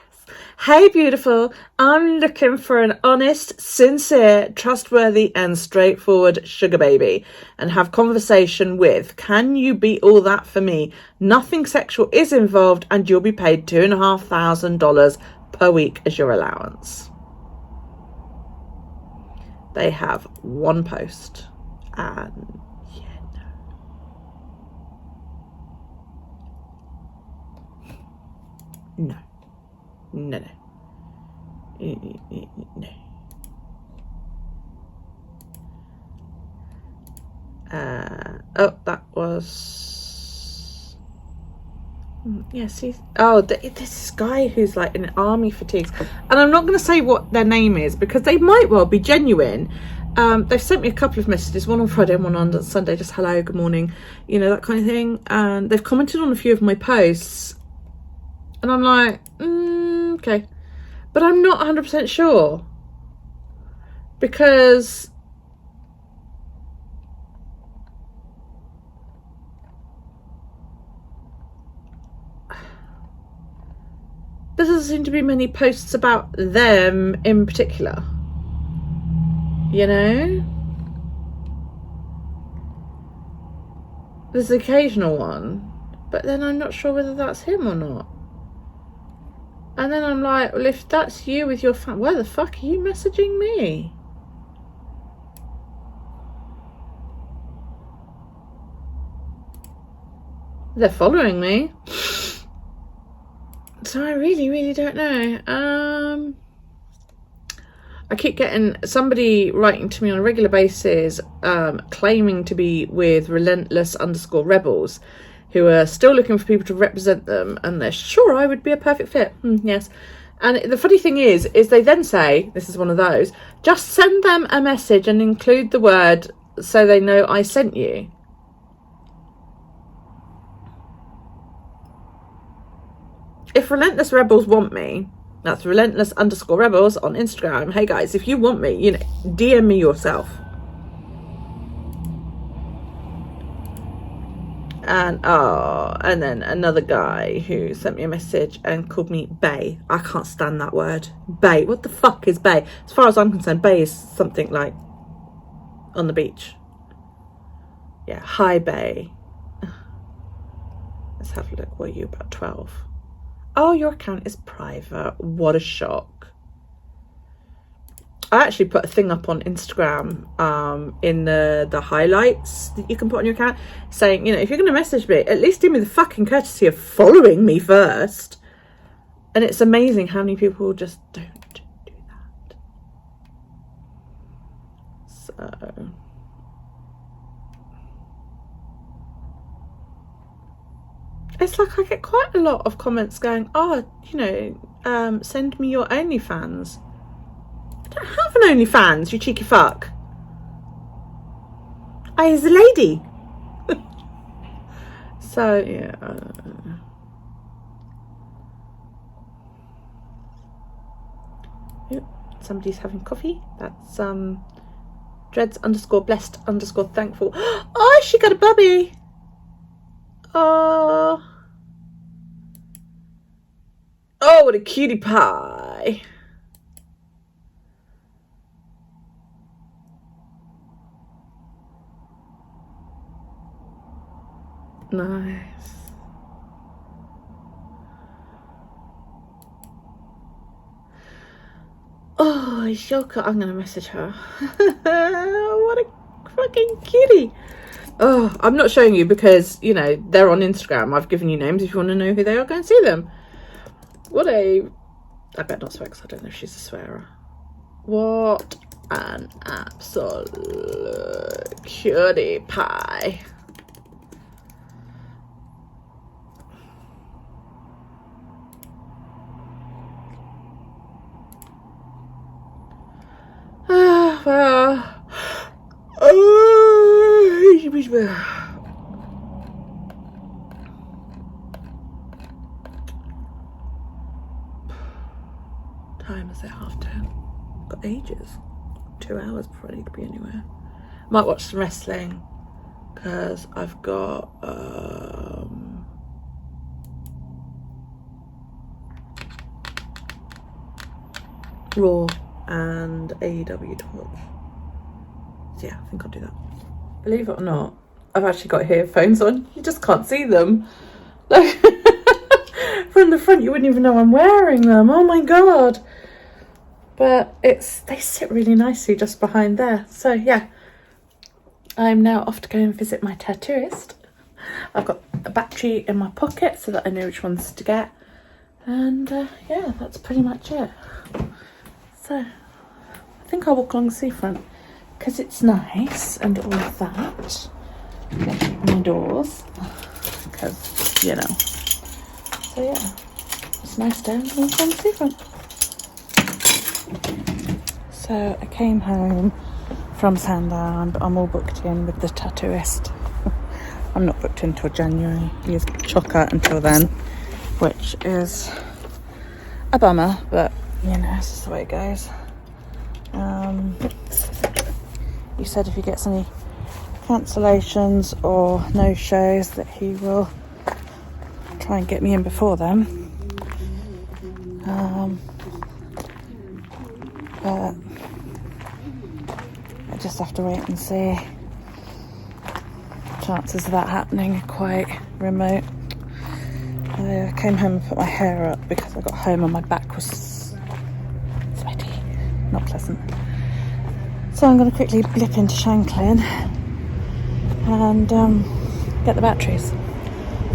Hey, beautiful. I'm looking for an honest, sincere, trustworthy and straightforward sugar baby and have conversation with. Can you be all that for me? Nothing sexual is involved and you'll be paid $2,500 per week as your allowance. They have 1 post and yeah, no. Oh, that was see, oh, this guy who's like in army fatigues, and I'm not going to say what their name is because they might well be genuine. They've sent me a couple of messages, one on Friday and one on Sunday, just hello, good morning, you know, that kind of thing, and they've commented on a few of my posts and I'm like, okay, but I'm not 100% sure because there doesn't seem to be many posts about them in particular, you know. There's the occasional one, but then I'm not sure whether that's him or not. And then I'm like, well, if that's you with your fan, where the fuck are you messaging me? They're following me. So I really don't know. I keep getting somebody writing to me on a regular basis, claiming to be with Relentless _ Rebels, who are still looking for people to represent them, and they're sure I would be a perfect fit. Yes. And the funny thing is they then say, this is one of those, just send them a message and include the word so they know I sent you. If Relentless Rebels want me, that's Relentless _ Rebels on Instagram. Hey guys, if you want me, you know, DM me yourself. And then another guy who sent me a message and called me bae. I can't stand that word. Bae. What the fuck is bae? As far as I'm concerned, bae is something like on the beach. Yeah, hi bae. Let's have a look. What are you, about 12? Oh, your account is private. What a shock. I actually put a thing up on Instagram in the highlights that you can put on your account saying, you know, if you're going to message me, at least do me the fucking courtesy of following me first. And it's amazing how many people just don't do that. So it's like I get quite a lot of comments going, oh, you know, send me your OnlyFans. I don't have an OnlyFans, you cheeky fuck. I is a lady. So, yeah. Yep, somebody's having coffee. That's dreads _ blessed _ thankful. Oh, she got a bubby. Oh. Oh, what a cutie pie. Nice. Oh, Shoka. I'm going to message her. What a fucking kitty. Oh, I'm not showing you because, you know, they're on Instagram. I've given you names. If you want to know who they are, go and see them. What a... I bet not swear because I don't know if she's a swearer. What an absolute cutie pie. Time is it? 10:30. Got ages. 2 hours before I need to be anywhere. Might watch some wrestling because I've got Raw and AEW to watch. So yeah, I think I'll do that. Believe it or not, I've actually got earphones on. You just can't see them. Like from the front, you wouldn't even know I'm wearing them. Oh my god! But they sit really nicely just behind there. So yeah, I'm now off to go and visit my tattooist. I've got a battery in my pocket so that I know which ones to get. And yeah, that's pretty much it. So I think I'll walk along the seafront because it's nice and all of that. My doors because, you know. So yeah, it's nice day and walk along the seafront. So I came home from Sandown, but I'm all booked in with the tattooist. I'm not booked in till January. He is chocker until then, which is a bummer, but you know, it's just the way it goes. He said if he gets any cancellations or no shows that he will try and get me in before then. But I just have to wait and see. Chances of that happening are quite remote. I came home and put my hair up because I got home and my back was sweaty, not pleasant. So I'm going to quickly blip into Shanklin and get the batteries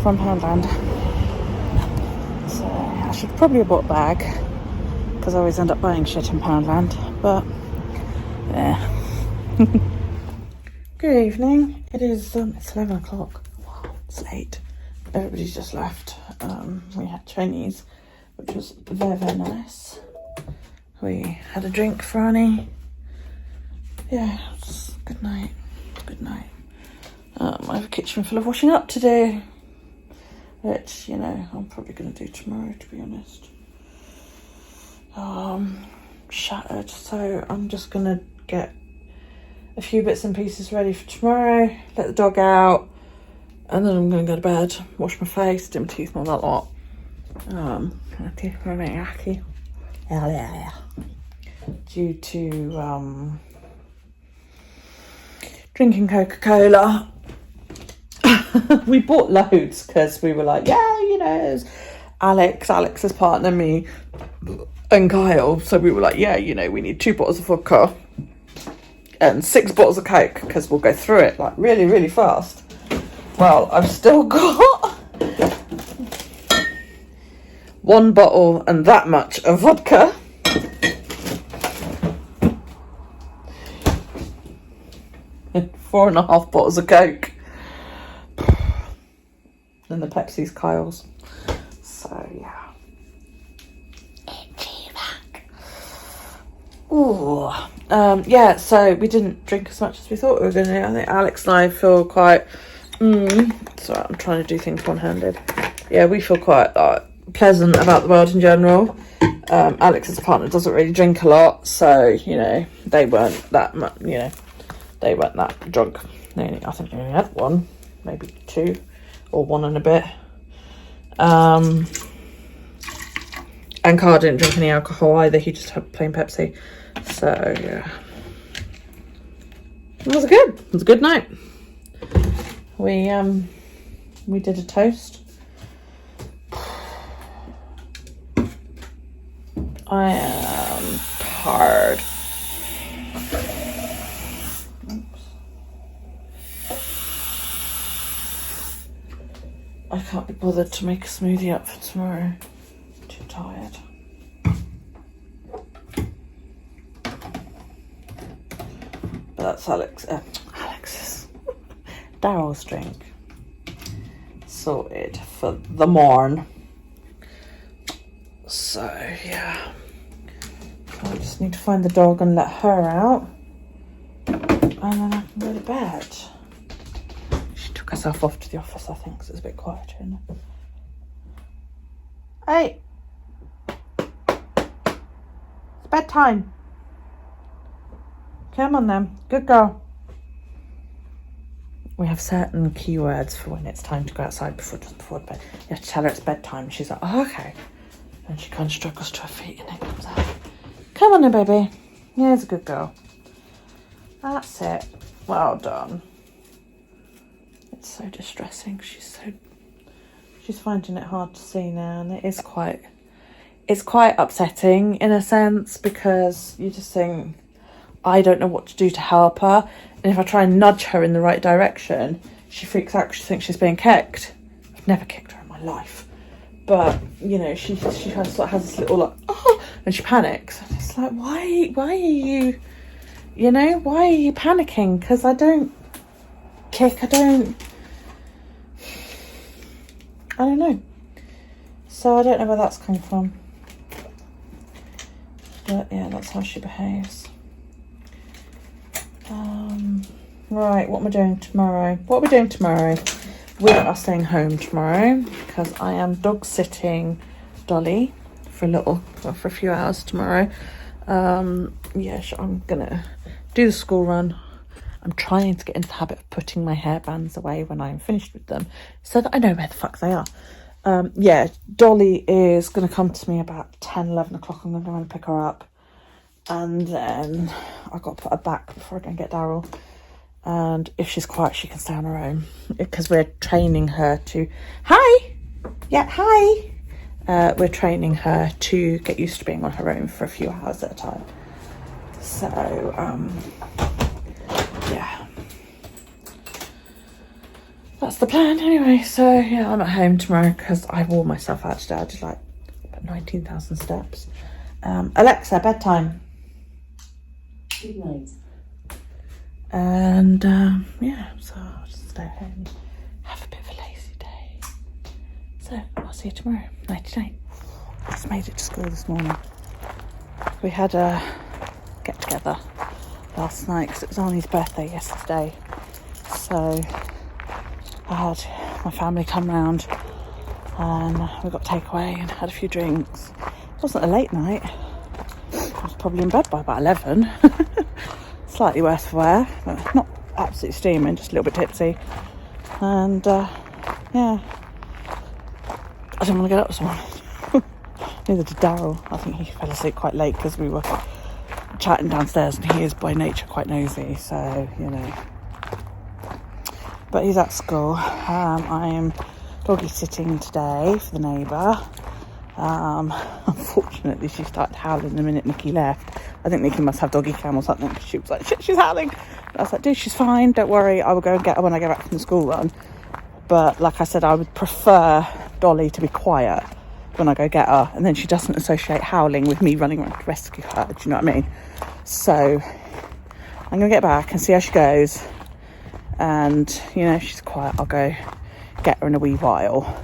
from Poundland. So I should probably have bought a bag because I always end up buying shit in Poundland, but yeah. Good evening. It is it's 11 o'clock. Wow, it's late. Everybody's just left. We had Chinese, which was very, very nice. We had a drink for Annie. Yeah, good night. Good night. I have a kitchen full of washing up to do, which, you know, I'm probably going to do tomorrow, to be honest. Shattered, so I'm just going to get a few bits and pieces ready for tomorrow, let the dog out, and then I'm going to go to bed, wash my face, do my teeth, all that lot. My teeth are very yucky. Due to drinking Coca-Cola. We bought loads because we were like, yeah, you know, Alex's partner, me and Kyle. So we were like, yeah, you know, we need 2 bottles of vodka and 6 bottles of Coke because we'll go through it like really, really fast. Well, I've still got 1 bottle and that much of vodka. And 4.5 bottles of Coke. And the Pepsi's Kyle's. So, yeah. Itchy back. Ooh. Yeah, so we didn't drink as much as we thought we were going to. I think Alex and I feel quite... Sorry, I'm trying to do things one-handed. Yeah, we feel quite pleasant about the world in general. Alex's partner doesn't really drink a lot, so, you know, they weren't that much, you know, they weren't that drunk. I think they only had 1, maybe 2, or 1 and a bit. And Carl didn't drink any alcohol either, he just had plain Pepsi. So, yeah. It was a good night. We did a toast. I am tired. Oops. I can't be bothered to make a smoothie up for tomorrow. Too tired. But that's Alex's Daryl's drink. Sorted for the morn. So, yeah. I just need to find the dog and let her out. And then I can go to bed. She took herself off to the office, I think, because it's a bit quieter in there. Hey! It's bedtime. Come on then. Good girl. We have certain keywords for when it's time to go outside just before bed. You have to tell her it's bedtime. She's like, oh, okay. And she kind of struggles to her feet and then comes out. Come on then, baby. Yeah, it's a good girl. That's it. Well done. It's so distressing. She's finding it hard to see now, and it's quite upsetting in a sense, because you just think, I don't know what to do to help her, and if I try and nudge her in the right direction, she freaks out. She thinks she's being kicked. I've never kicked her in my life, but you know, she has this little like, oh, and she panics. And it's like, why are you, you know, why are you panicking? Because I don't kick. I don't know. So I don't know where that's coming from. But yeah, that's how she behaves. Right, what am I doing tomorrow? We are staying home tomorrow because I am dog sitting Dolly for a few hours tomorrow. Yeah, I'm gonna do the school run. I'm trying to get into the habit of putting my hairbands away when I'm finished with them, so that I know where the fuck they are. Yeah, Dolly is gonna come to me about 10, 11 o'clock. I'm gonna go and pick her up, and then I've got to put her back before I go and get Daryl. And if she's quiet, she can stay on her own, because we're training her to... Hi! Yeah, hi! We're training her to get used to being on her own for a few hours at a time. So, yeah. That's the plan anyway. So, yeah, I'm at home tomorrow because I wore myself out today. I did like 19,000 steps. Alexa, bedtime. Good night. And yeah, so I'll just stay home, have a bit of a lazy day. So I'll see you tomorrow. Nighty night. Just made it to school this morning. We had a get together last night because it was Arnie's birthday yesterday. So I had my family come round and we got takeaway and had a few drinks. It wasn't a late night. I was probably in bed by about 11. Slightly worse for wear, but not absolutely steaming, just a little bit tipsy. And yeah, I didn't want to get up this morning. Neither did Daryl. I think he fell asleep quite late because we were chatting downstairs, and he is by nature quite nosy, so you know. But he's at school. I am doggy sitting today for the neighbour. Unfortunately, she started howling the minute Nikki left. I think Nikki must have doggy cam or something, because she was like, shit, she's howling. I was like, dude, she's fine, don't worry, I will go and get her when I get back from the school run. But like I said, I would prefer Dolly to be quiet when I go get her, and then she doesn't associate howling with me running around to rescue her. Do you know what I mean? So I'm gonna get back and see how she goes, and you know, if she's quiet, I'll go get her in a wee while,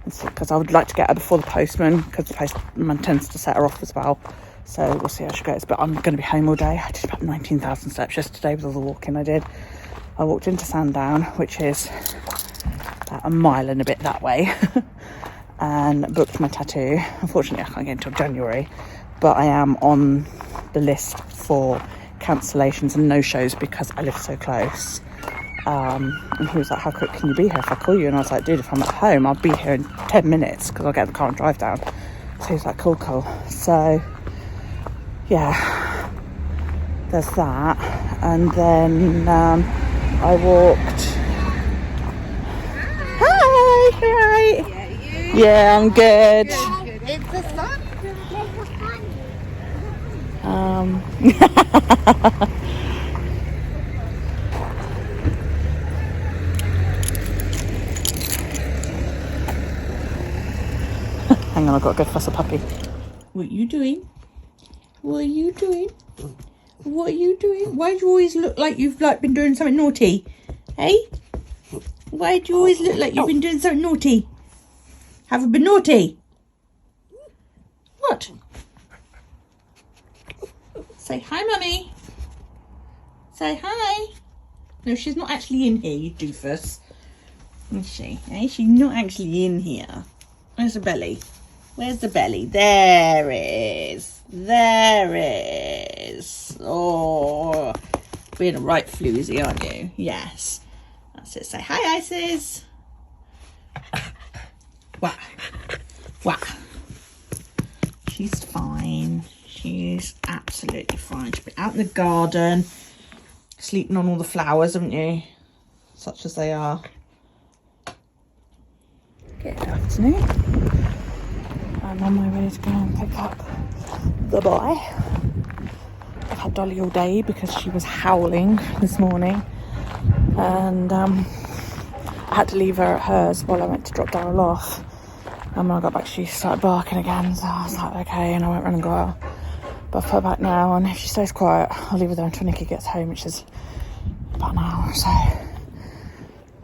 because I would like to get her before the postman, because the postman tends to set her off as well. So we'll see how she goes. But I'm going to be home all day. I did about 19,000 steps yesterday with all the walking I did. I walked into Sandown, which is about a mile and a bit that way, and booked my tattoo. Unfortunately, I can't get until January, but I am on the list for cancellations and no-shows because I live so close. And he was like, how quick can you be here if I call you? And I was like, dude, if I'm at home, I'll be here in 10 minutes because I'll get in the car and drive down. So he was like, cool. So yeah, there's that. And then I walked. Hi, you alright? Yeah, I'm good. It's the sun. Hang on, I've got to go fuss a puppy. What are you doing? What are you doing? What are you doing? Why do you always look like you've been doing something naughty? Hey? Why do you always look like you've been doing something naughty? Have I been naughty? What? Say hi, Mummy. Say hi. No, she's not actually in here, you doofus. Is she? Hey, she's not actually in here. Where's the belly? Where's the belly? There it is. There it is. Oh, being a right floozy, aren't you? Yes. That's it. Say hi, Isis. Wow. Wow. She's fine. She's absolutely fine. She's been out in the garden, sleeping on all the flowers, haven't you? Such as they are. Good afternoon. I'm on my way to go and pick up the boy. I've had Dolly all day because she was howling this morning, and I had to leave her at hers while I went to drop Daryl off. And when I got back, she started barking again, so I was like, okay, and I went round and got her. But I've put her back now, and if she stays quiet, I'll leave her there until Nikki gets home, which is about an hour or so.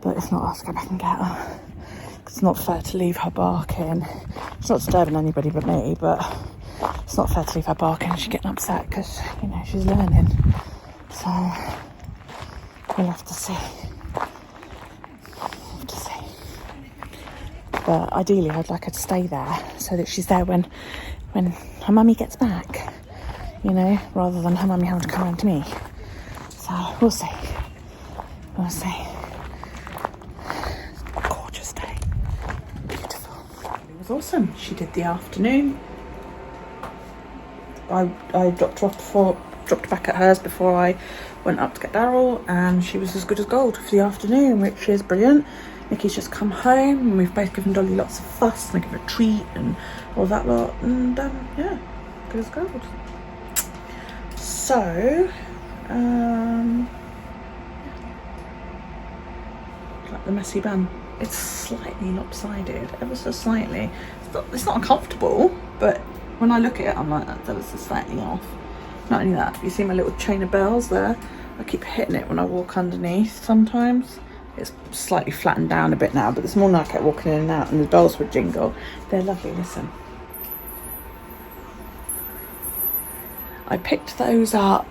But if not, I'll have to go back and get her. It's not fair to leave her barking. It's not disturbing anybody but me, but it's not fair to leave her barking. She's getting upset because, you know, she's learning. So we'll have to see. But ideally, I'd like her to stay there so that she's there when her mummy gets back, you know, rather than her mummy having to come around to me. So we'll see. We'll see. Gorgeous day. Beautiful. It was awesome. She did the afternoon. I dropped her back at hers before I went up to get Daryl, and she was as good as gold for the afternoon, which is brilliant. Nikki's just come home, and we've both given Dolly lots of fuss, and I give her a treat and all that lot, and yeah, good as gold. So like the messy bun, it's slightly lopsided, ever so slightly. It's not uncomfortable, but when I look at it, I'm like, that was slightly off. Not only that, you see my little chain of bells there? I keep hitting it when I walk underneath sometimes. It's slightly flattened down a bit now, but this morning I kept walking in and out and the bells would jingle. They're lovely, listen. I picked those up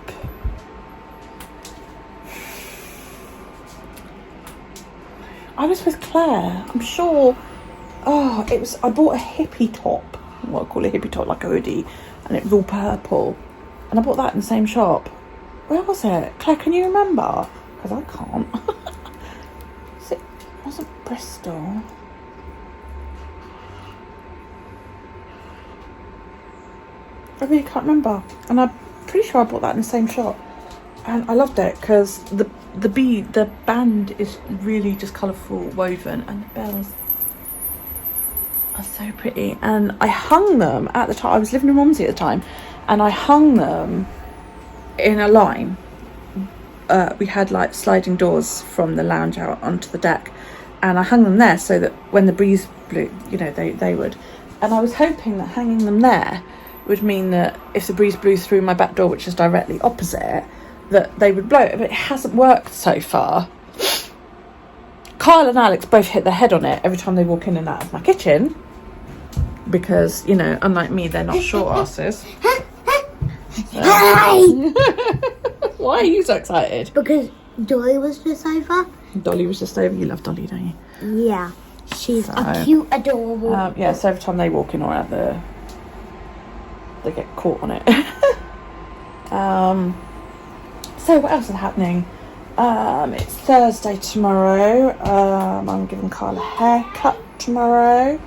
I was with Claire, I'm sure. Oh, I bought a hippie top, what I call a hippie top, like a hoodie, and it was all purple, and I bought that in the same shop. Where was it? Claire, can you remember? Because I can't. Was it Bristol? I really can't remember, and I'm pretty sure I bought that in the same shop, and I loved it because the band is really just colourful woven, and the bells are so pretty. And I hung them at the time. I was living with Mumsy at the time, and I hung them in a line. We had like sliding doors from the lounge out onto the deck, and I hung them there so that when the breeze blew, you know, they would. And I was hoping that hanging them there would mean that if the breeze blew through my back door, which is directly opposite, that they would blow it. But it hasn't worked so far. Kyle and Alex both hit their head on it every time they walk in and out of my kitchen, because, you know, unlike me, they're not short asses. Hi! Why are you so excited? Because Dolly was just over. Dolly was just over. You love Dolly, don't you? Yeah. She's So, a cute, adorable. Yeah, so every time they walk in or out, they get caught on it. So what else is happening? It's Thursday tomorrow. I'm giving Kyle a haircut tomorrow.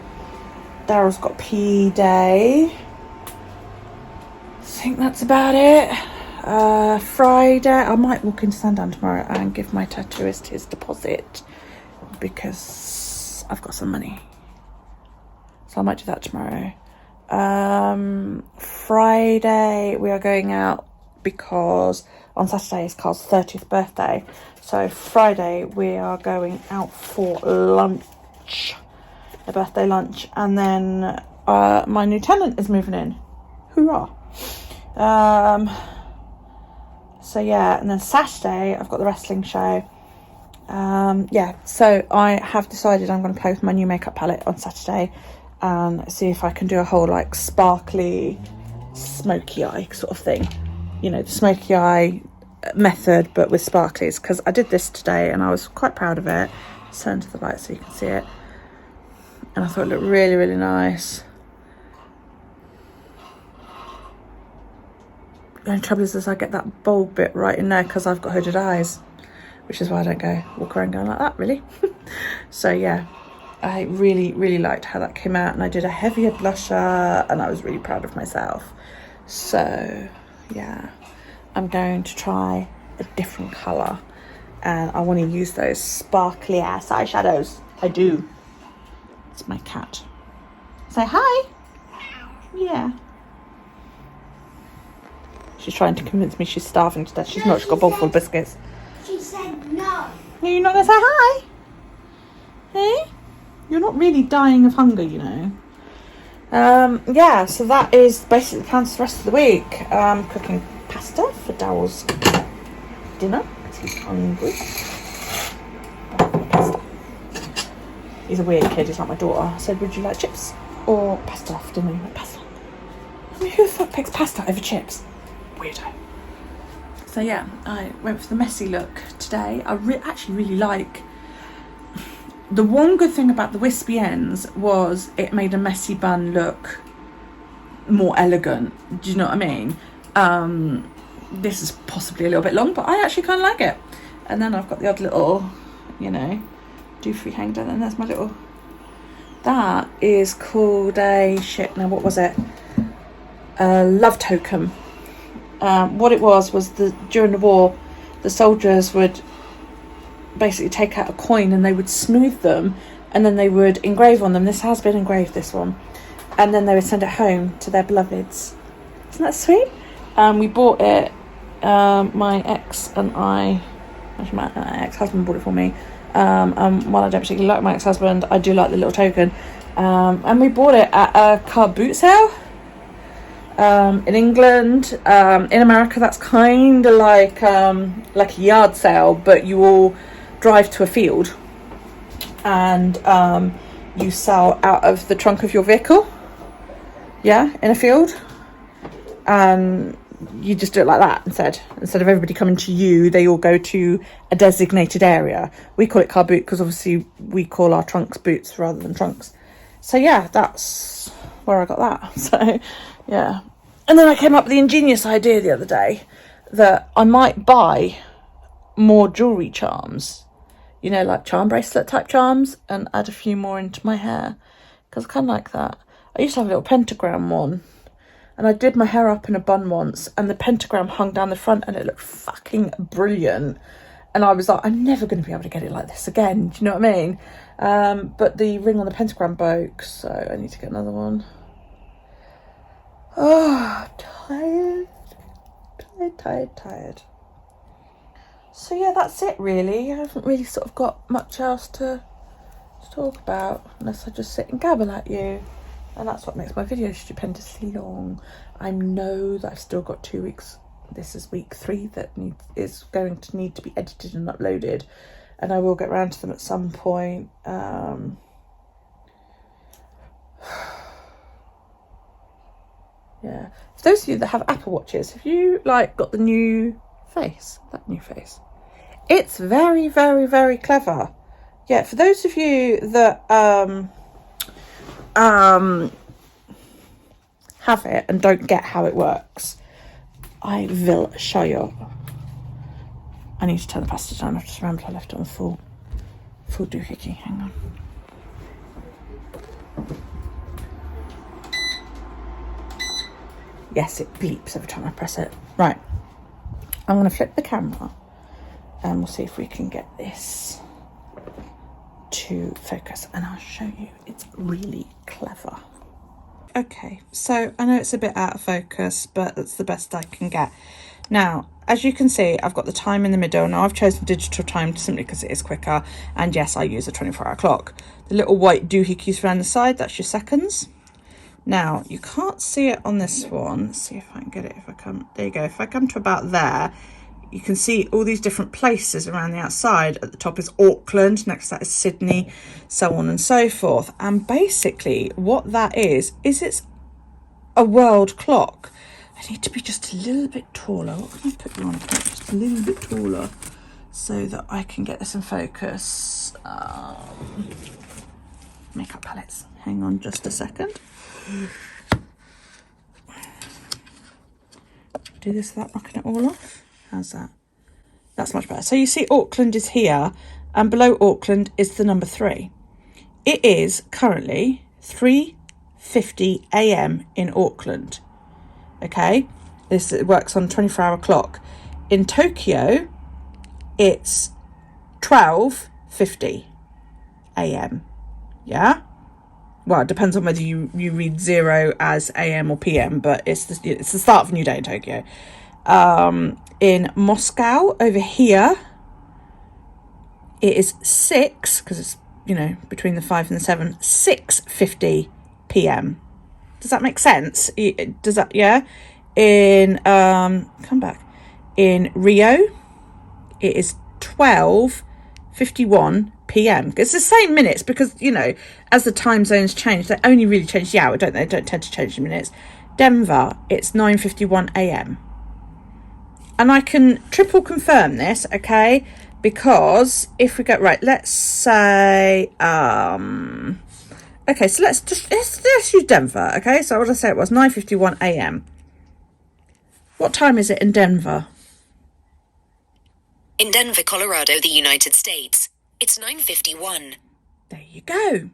Daryl's got PE day. I think that's about it. Friday, I might walk into Sandown tomorrow and give my tattooist his deposit, because I've got some money. So I might do that tomorrow. Friday, we are going out because on Saturday is Carl's 30th birthday. So Friday, we are going out for lunch, a birthday lunch. And then my new tenant is moving in. Hoorah. So yeah, and then Saturday I've got the wrestling show. Yeah, so I have decided I'm going to play with my new makeup palette on Saturday and see if I can do a whole like sparkly smoky eye sort of thing, you know, the smoky eye method but with sparklies, because I did this today and I was quite proud of it. Turn to the light so you can see it, and I thought it looked really, really nice. The only trouble is I get that bold bit right in there because I've got hooded eyes, which is why I don't walk around going like that, really. So yeah, I really, really liked how that came out, and I did a heavier blusher and I was really proud of myself. So yeah, I'm going to try a different colour, and I want to use those sparkly ass eyeshadows. I do. It's my cat. Say hi. Yeah. She's trying to convince me she's starving to death. She's not. She's got a bowl full of biscuits. She said no. You're not going to say hi? Hey? You're not really dying of hunger, you know. Yeah, so that is basically the plans for the rest of the week. Cooking pasta for Daryl's dinner because he's hungry. Pasta. He's a weird kid. He's like my daughter. I said, would you like chips or pasta for dinner? He went, pasta. I mean, who the fuck picks pasta over chips? Weirdo. So yeah, I went for the messy look today. I actually really like. The one good thing about the wispy ends was it made a messy bun look more elegant. Do you know what I mean? This is possibly a little bit long, but I actually kind of like it. And then I've got the odd little, you know, doofy hang down, and there's my little. That is called a now what was it? A love token. What it was during the war, the soldiers would basically take out a coin and they would smooth them, and then they would engrave on them. This has been engraved, this one, and then they would send it home to their beloveds. Isn't that sweet? We bought it. My ex and I, actually my ex-husband bought it for me. While I don't particularly like my ex-husband, I do like the little token. And we bought it at a car boot sale. In England, in America, that's kind of like a yard sale, but you all drive to a field and you sell out of the trunk of your vehicle, yeah, in a field, and you just do it like that instead of everybody coming to you. They all go to a designated area. We call it car boot because obviously we call our trunks boots rather than trunks. So yeah, that's where I got that. So yeah, and then I came up with the ingenious idea the other day that I might buy more jewellery charms, you know, like charm bracelet type charms, and add a few more into my hair because I kind of like that. I used to have a little pentagram one, and I did my hair up in a bun once, and the pentagram hung down the front and it looked fucking brilliant. And I was like, I'm never going to be able to get it like this again. Do you know what I mean? But the ring on the pentagram broke, so I need to get another one. Oh, I'm tired. So yeah, that's it really. I haven't really sort of got much else to talk about, unless I just sit and gabble at you. And that's what makes my videos stupendously long. I know that I've still got 2 weeks. This is week 3 that is going to need to be edited and uploaded. And I will get around to them at some point. Yeah. For those of you that have Apple Watches, have you like got the new face? That new face. It's very, very, very clever. Yeah, for those of you that have it and don't get how it works, I will show you. I need to turn the pasta down. I've just remembered I left it on full doohickey. Hang on. Yes, it bleeps every time I press it. Right, I'm going to flip the camera and we'll see if we can get this to focus, and I'll show you. It's really clever. Okay, so I know it's a bit out of focus, but that's the best I can get. Now, as you can see, I've got the time in the middle. Now, I've chosen digital time simply because it is quicker, and yes, I use a 24-hour clock. The little white doohickeys around the side, that's your seconds. Now, you can't see it on this one. Let's see if I can get it. If I come, there you go. If I come to about there, you can see all these different places around the outside. At the top is Auckland, next to that is Sydney, so on and so forth. And basically what that is it's a world clock. I need to be just a little bit taller. What can I put you on? Just a little bit taller so that I can get this in focus. Makeup palettes. Hang on just a second. Do this without knocking it all off. How's that? That's much better. So you see Auckland is here, and below Auckland is the number 3. It is currently 3:50 a.m. in Auckland. Okay, this works on a 24-hour clock. In Tokyo, it's 12:50 a.m. Yeah. Well, it depends on whether you read 0 as AM or PM, but it's the start of a new day in Tokyo. In Moscow, over here, it is 6, because it's, you know, between the 5 and the 7, 6:50 PM. Does that make sense? Does that, yeah? In, come back. In Rio, it is 12:51 PM. It's the same minutes because, you know, as the time zones change, they only really change the hour, don't they? They don't tend to change the minutes. Denver, it's 9:51 AM. And I can triple confirm this, okay? Because if we go, right, let's say, okay, so let's use Denver, okay? So what did I say it was? 9:51 AM. What time is it in Denver? In Denver, Colorado, the United States, it's 9:51. There you go.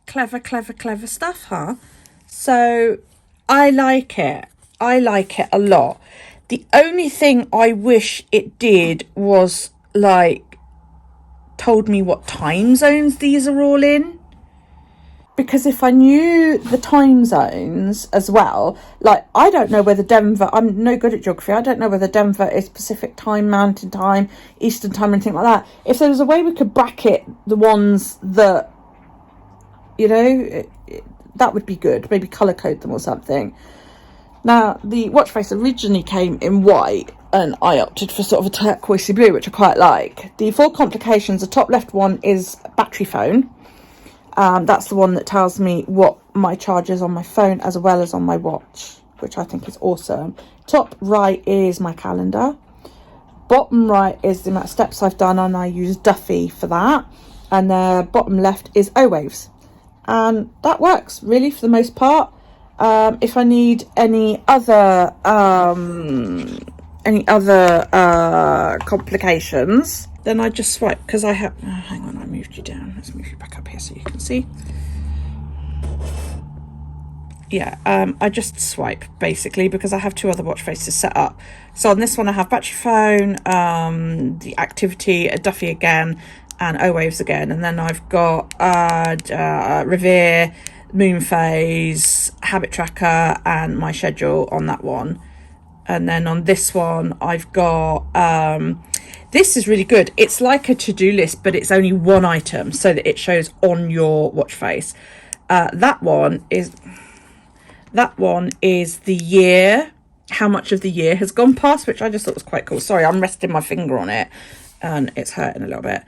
Clever, clever, clever stuff, huh? So I like it. I like it a lot. The only thing I wish it did was, like, told me what time zones these are all in. Because if I knew the time zones as well, like, I don't know whether Denver, I'm no good at geography, I don't know whether Denver is Pacific time, Mountain time, Eastern time, anything like that. If there was a way we could bracket the ones that, you know, that would be good. Maybe colour code them or something. Now, the watch face originally came in white, and I opted for sort of a turquoisey blue, which I quite like. The 4 complications, the top left one is battery phone. That's the one that tells me what my charge is on my phone as well as on my watch, which I think is awesome. Top right is my calendar. Bottom right is the amount of steps I've done, and I use Duffy for that. And the bottom left is O-Waves. And that works, really, for the most part. If I need any other complications, then I just swipe, because I have, oh, hang on, I moved you down. Let's move you back up here so you can see. Yeah, I just swipe, basically, because I have 2 other watch faces set up. So on this one I have battery phone, the activity, a Duffy again, and O Waves again, and then I've got Revere, Moon Phase, Habit Tracker, and my schedule on that one. And then on this one, I've got this is really good. It's like a to-do list, but it's only one item so that it shows on your watch face. That one is the year, how much of the year has gone past, which I just thought was quite cool. Sorry, I'm resting my finger on it and it's hurting a little bit.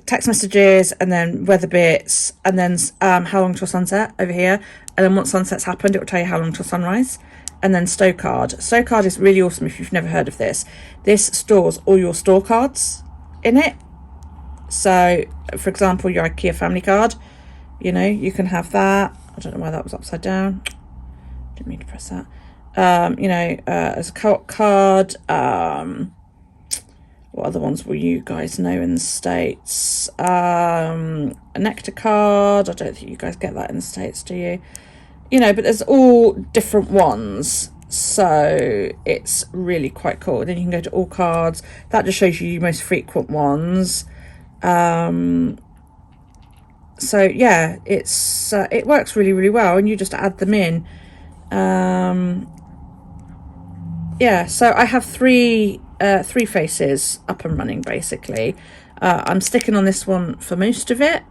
Text messages, and then weather bits, and then how long till sunset over here, and then once sunset's happened it will tell you how long till sunrise. And then Stow Card. Stow Card is really awesome if you've never heard of this. This stores all your store cards in it. So for example, your IKEA family card, you know, you can have that. I don't know why that was upside down, didn't mean to press that. You know, as a co-op card. What other ones will you guys know in the States? A Nectar card. I don't think you guys get that in the States, do you? You know, but there's all different ones. So it's really quite cool. Then you can go to all cards. That just shows you your most frequent ones. So yeah, it's it works really, really well, and you just add them in. Yeah, so I have three faces up and running basically. I'm sticking on this one for most of it,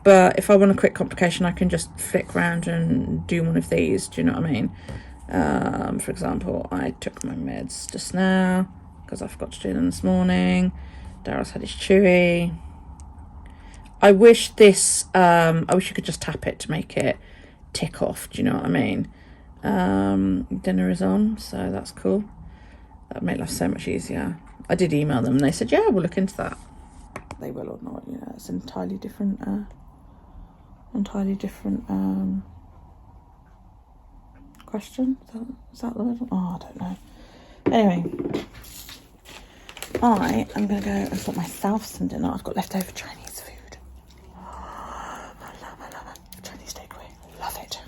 but if I want a quick complication I can just flick around and do one of these, do you know what I mean? For example, I took my meds just now because I forgot to do them this morning. Daryl's had his chewy. I wish this I wish you could just tap it to make it tick off, do you know what I mean? Dinner is on, so that's cool. That would make life so much easier. I did email them and they said, yeah, we'll look into that. They will or not, you know, it's an entirely different question. Is that the word? Oh, I don't know. Anyway, I am going to go and sort myself some dinner. I've got leftover Chinese food. I love it. Chinese takeaway. Love it.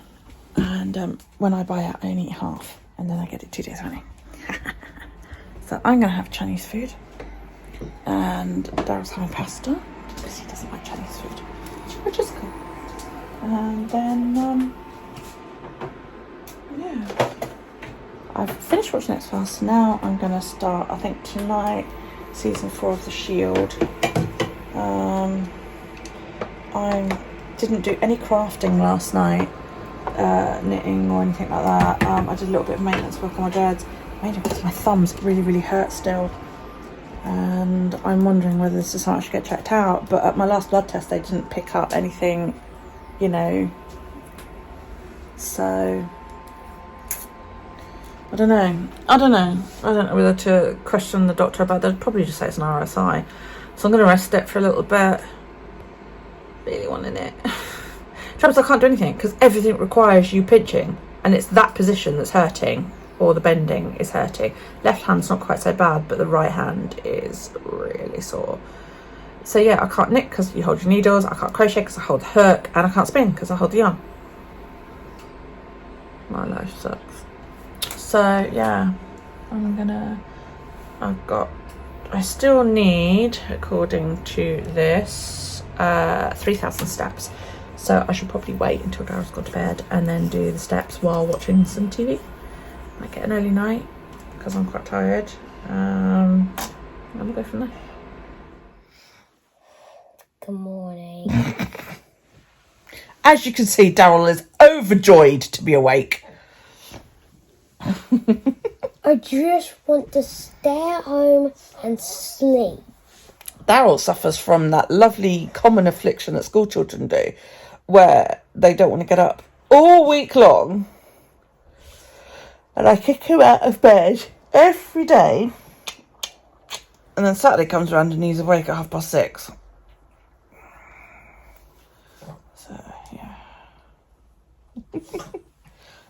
And when I buy it, I only eat half. And then I get it 2 days running. So I'm going to have Chinese food. And Daryl's having pasta. Because he doesn't like Chinese food. Which is cool. And then, yeah. I've finished watching X-Files. Now I'm going to start, I think tonight, season 4 of The Shield. I didn't do any crafting last night, knitting or anything like that. I did a little bit of maintenance work on my birds, mainly because my thumbs really, really hurt still. And I'm wondering whether this is something I should get checked out. But at my last blood test, they didn't pick up anything, you know. So I don't know whether to question the doctor about that. I'd probably just say it's an RSI. So I'm going to rest it for a little bit. Really wanting it. Trouble is I can't do anything because everything requires you pinching, and it's that position that's hurting, or the bending is hurting. Left hand's not quite so bad, but the right hand is really sore. So yeah, I can't knit because you hold your needles, I can't crochet because I hold the hook, and I can't spin because I hold the yarn. My life sucks. So yeah, I still need, according to this, 3,000 steps. So I should probably wait until Daryl's gone to bed and then do the steps while watching some TV. Might get an early night because I'm quite tired. And we'll go from there. Good morning. As you can see, Daryl is overjoyed to be awake. I just want to stay at home and sleep. Daryl suffers from that lovely common affliction that school children do, where they don't want to get up all week long. And I kick him out of bed every day. And then Saturday comes around and he's awake at 6:30. So, yeah.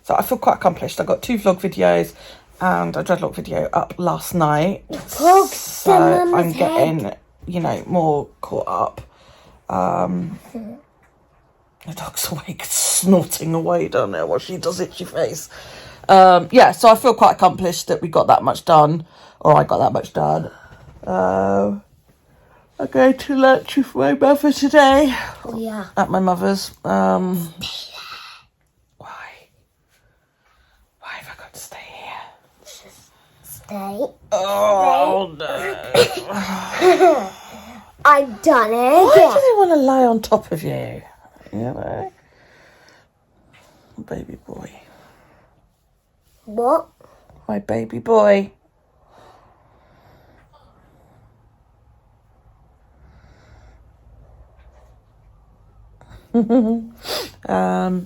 So I feel quite accomplished. I got 2 vlog videos and a dreadlock video up last night. So I'm getting, you know, more caught up. The dog's awake, snorting away down there while she does itchy face. Yeah, so I feel quite accomplished that we got that much done, or I got that much done. I'm going to lunch with my mother today. Oh, yeah. At my mother's. Why? Why have I got to stay here? Just stay. Oh, no. I've done it Why again. do they want to lie on top of you? You know? Baby boy. What? My baby boy.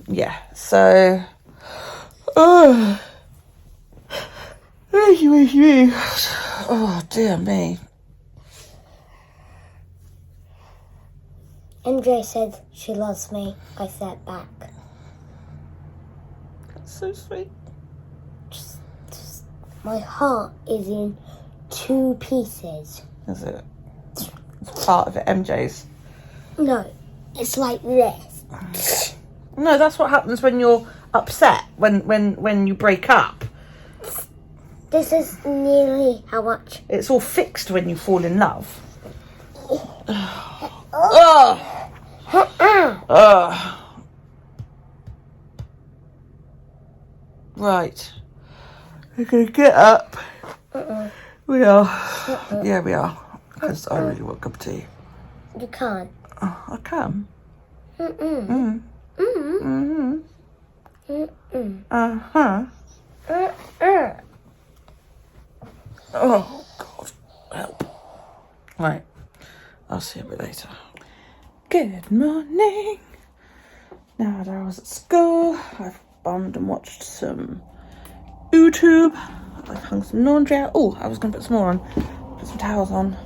Yeah, so oh dear me. MJ said she loves me. I said back. That's so sweet. My heart is in 2 pieces. Is it? It's part of it, MJ's. No, it's like this. No, that's what happens when you're upset, when you break up. This is nearly how much. It's all fixed when you fall in love. Oh. Right. We're going to get up. We are. Yeah, we are. Because I really want a cup of tea. You can't. Oh, I can. Uh-huh. Oh, God. Help. Right. I'll see you a bit later. Good morning. Now that I was at school, I've bummed and watched some YouTube. I've hung some laundry out. Oh, I was going to put some more on. Put some towels on.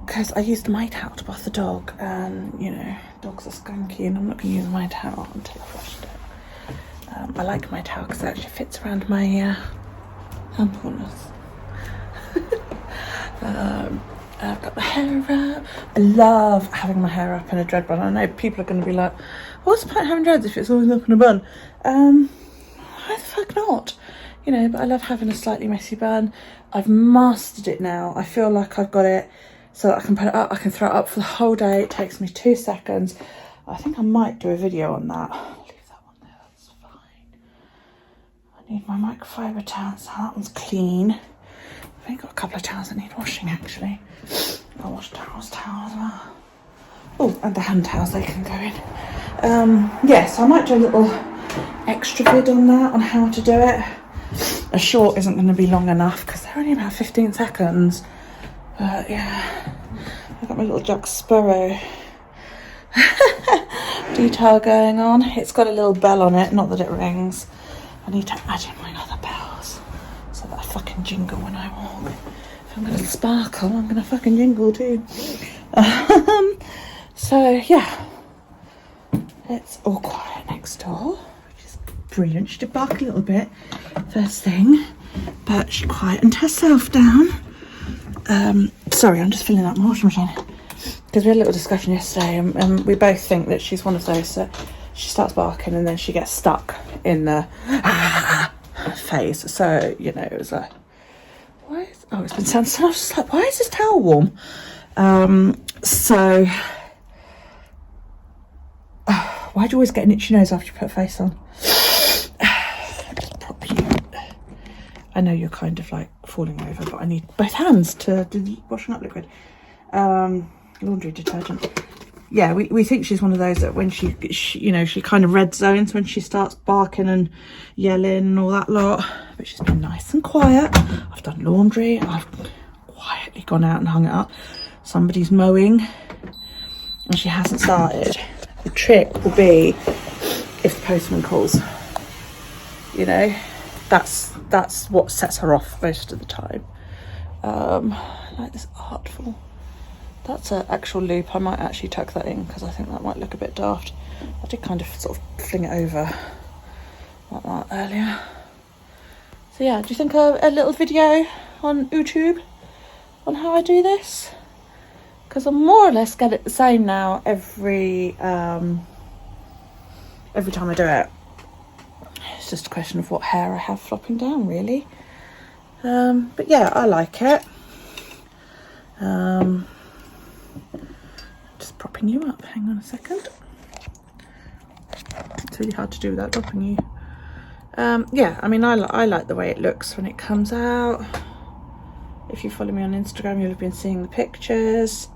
Because I used my towel to bath the dog. And, you know, dogs are skunky and I'm not going to use my towel until I've washed it. I like my towel because it actually fits around my hand corners. I've got my hair up. I love having my hair up in a dread bun. I know people are going to be like, what's the point of having dreads if it's always up in a bun? Why the fuck not? You know, but I love having a slightly messy bun. I've mastered it now. I feel like I've got it so that I can put it up. I can throw it up for the whole day. It takes me 2 seconds. I think I might do a video on that. Leave that one there, that's fine. I need my microfiber towels. Now that one's clean. I've only got a couple of towels that need washing actually. I'll wash towels as well. Oh, and the hand towels, they can go in. Yeah, so I might do a little extra vid on that, on how to do it. A short isn't going to be long enough because they're only about 15 seconds. But yeah, I've got my little Jack Sparrow detail going on. It's got a little bell on it, not that it rings. I need to add in my other bells so that I fucking jingle when I walk. If I'm going to sparkle, I'm going to fucking jingle too. So yeah, it's all quiet next door, which is brilliant. She did bark a little bit first thing, but she quietened herself down. Sorry, I'm just filling up my washing machine because we had a little discussion yesterday, and we both think that she's one of those that she starts barking and then she gets stuck in the phase. So you know, it was like, why is, oh, it's been sun. So I was just like, why is this towel warm? So why do you always get an itchy nose after you put a face on? Prop you. I know you're kind of like falling over, but I need both hands to do the washing up liquid. Laundry detergent. Yeah, we think she's one of those that when she you know, she kind of red zones when she starts barking and yelling and all that lot. But she's been nice and quiet. I've done laundry. I've quietly gone out and hung it up. Somebody's mowing and she hasn't started. The trick will be if the postman calls. You know, that's what sets her off most of the time. I like this artful. That's an actual loop. I might actually tuck that in because I think that might look a bit daft. I did kind of sort of fling it over like that earlier. So yeah, do you think a little video on YouTube on how I do this? Because I more or less get it the same now every time I do it. It's just a question of what hair I have flopping down, really. But yeah, I like it. propping you up. Hang on a second. It's really hard to do without dropping you. Yeah, I mean, I like the way it looks when it comes out. If you follow me on Instagram, you'll have been seeing the pictures.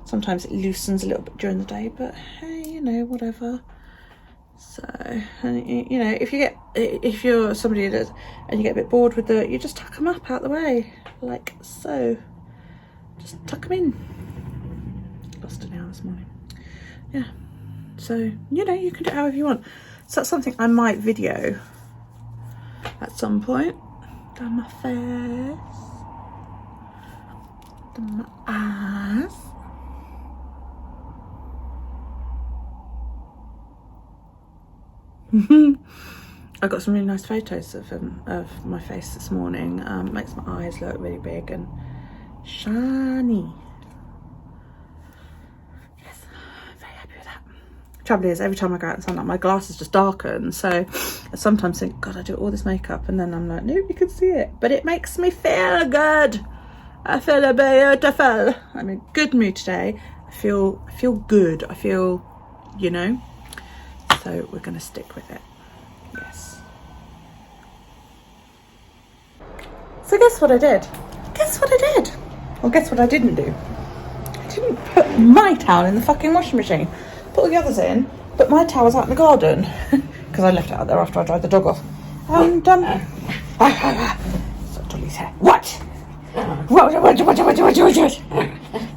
Sometimes it loosens a little bit during the day, but hey, you know, whatever. So, and you know, if you're somebody that does, and you get a bit bored with you just tuck them up out the way, like so. Just tuck them in. Lost an hour this morning. Yeah. So, you know, you can do it however you want. So that's something I might video at some point. Down my face. Down my eyes. I got some really nice photos of my face this morning. Makes my eyes look really big and shiny. Yes, I'm very happy with that. Trouble is, every time I go out in sunlight, my glasses just darken. So I sometimes think, God, I do all this makeup, and then I'm like, nobody can see it. But it makes me feel good. I feel beautiful. I'm in a good mood today. I feel good. I feel, you know. So we're going to stick with it. Yes. So guess what I did? Guess what I did? Well, guess what I didn't do? I didn't put my towel in the fucking washing machine. Put all the others in, but my towel's out in the garden because I left it out there after I dried the dog off. And so Dolly's hair. What?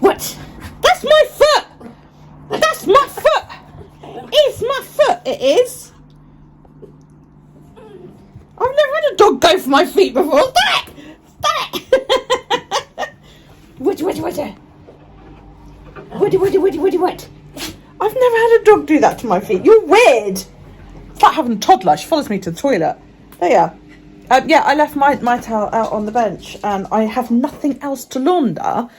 What? That's my foot. That's my foot. It's my foot. It is. I've never had a dog go for my feet before. Stop it! Stop it! What? I've never had a dog do that to my feet. You're weird. It's like having a toddler. She follows me to the toilet. There you are. Yeah, I left my towel out on the bench, and I have nothing else to launder,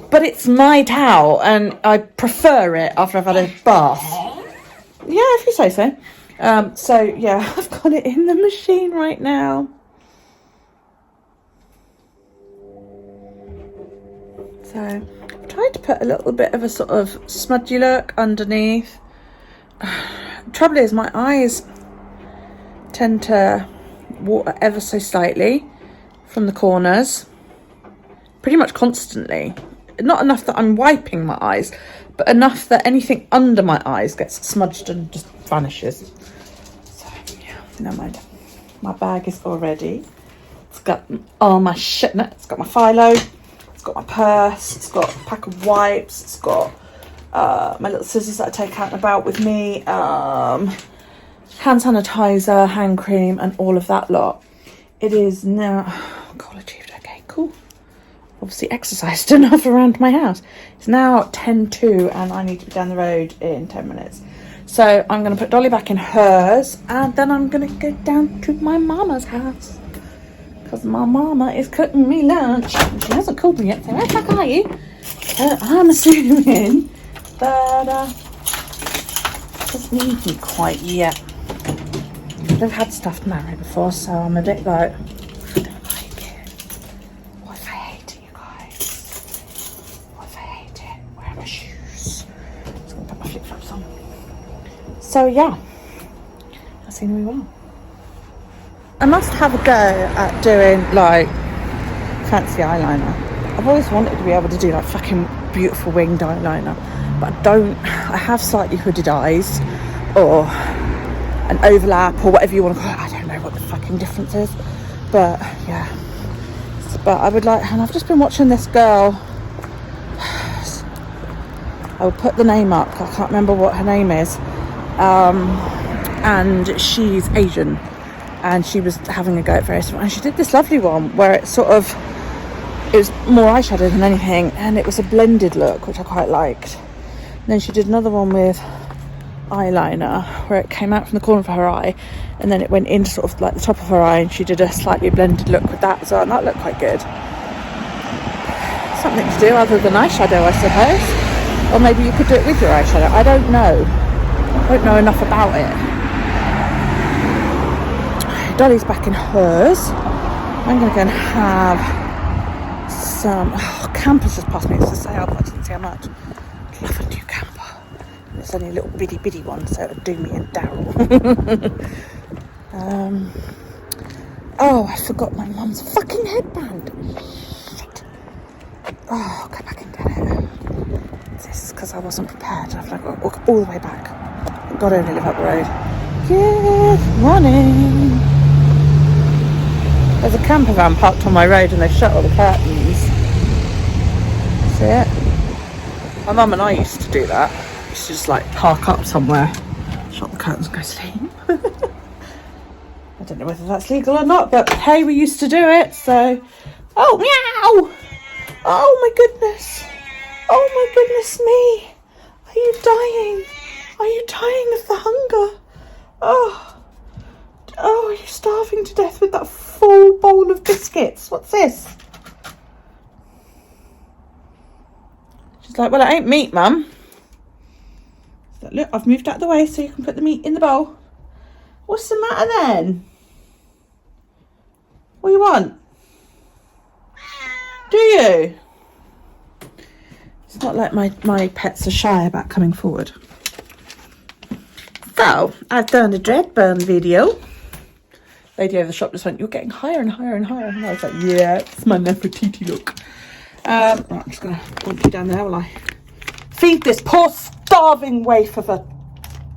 but it's my towel, and I prefer it after I've had a bath. Yeah, if you say so. So yeah, I've got it in the machine right now. So I've tried to put a little bit of a sort of smudgy look underneath. Trouble is, my eyes tend to water ever so slightly from the corners, pretty much constantly. Not enough that I'm wiping my eyes, but enough that anything under my eyes gets smudged and just vanishes. So yeah, never mind. My bag is all ready. It's got all my shit in it. It's got my phyllo, it's got my purse, it's got a pack of wipes, it's got my little scissors that I take out and about with me, hand sanitizer, hand cream, and all of that lot. It is now, goal achieved. Okay, cool. Obviously exercised enough around my house. It's now 10:02 and I need to be down the road in 10 minutes. So I'm going to put Dolly back in hers, and then I'm going to go down to my mama's house because my mama is cooking me lunch. She hasn't called me yet, so where the fuck are you? I'm assuming that doesn't need me quite yet. I've had stuffed marrow before, so I'm a bit like, I don't like it. What if I hate it, you guys? What if I hate it? Where are my shoes? I'm just going to put my flip-flops on. So yeah, that's the we are. I must have a go at doing like fancy eyeliner. I've always wanted to be able to do like fucking beautiful winged eyeliner, but I don't. I have slightly hooded eyes, or an overlap, or whatever you want to call it. I don't know what the fucking difference is, but yeah. But I would like, and I've just been watching this girl. I will put the name up. I can't remember what her name is, and she's Asian, and she was having a go at various, and she did this lovely one where it was more eyeshadow than anything, and it was a blended look, which I quite liked. And then she did another one with eyeliner where it came out from the corner of her eye, and then it went into sort of like the top of her eye, and she did a slightly blended look with that as well, and that looked quite good. Something to do other than eyeshadow, I suppose. Or maybe you could do it with your eyeshadow. I don't know. I don't know enough about it. Dolly's back in hers. I'm going to go and have some... Oh, Campers just passed me. It's a sale, but I didn't see how much. I'd love a new camper. it's only a little bitty one, so it'll do me and Daryl. Oh, I forgot my mum's fucking headband. Shit. Oh, I'll go back and get it. This is because I wasn't prepared. I've got to walk all the way back. God only live up the road. Good morning. There's a camper van parked on my road and they've shut all the curtains. See it? My mum and I used to do that. We used to just like park up somewhere, shut the curtains and go sleep. I don't know whether that's legal or not, but hey, we used to do it, so... Oh, meow! Oh my goodness! Oh my goodness me! Are you dying? Are you dying of the hunger? Oh, are you starving to death with that full bowl of biscuits? What's this? She's like, well, it ain't meat, Mum. So, look, I've moved out of the way so you can put the meat in the bowl. What's the matter then? What do you want? Do you? It's not like my pets are shy about coming forward. So, I've done a dread burn video. Lady over the shop just went, you're getting higher and higher and higher. And I was like, yeah, it's my Nefertiti look. Right, I'm just going to point you down there while I feed this poor starving waif of a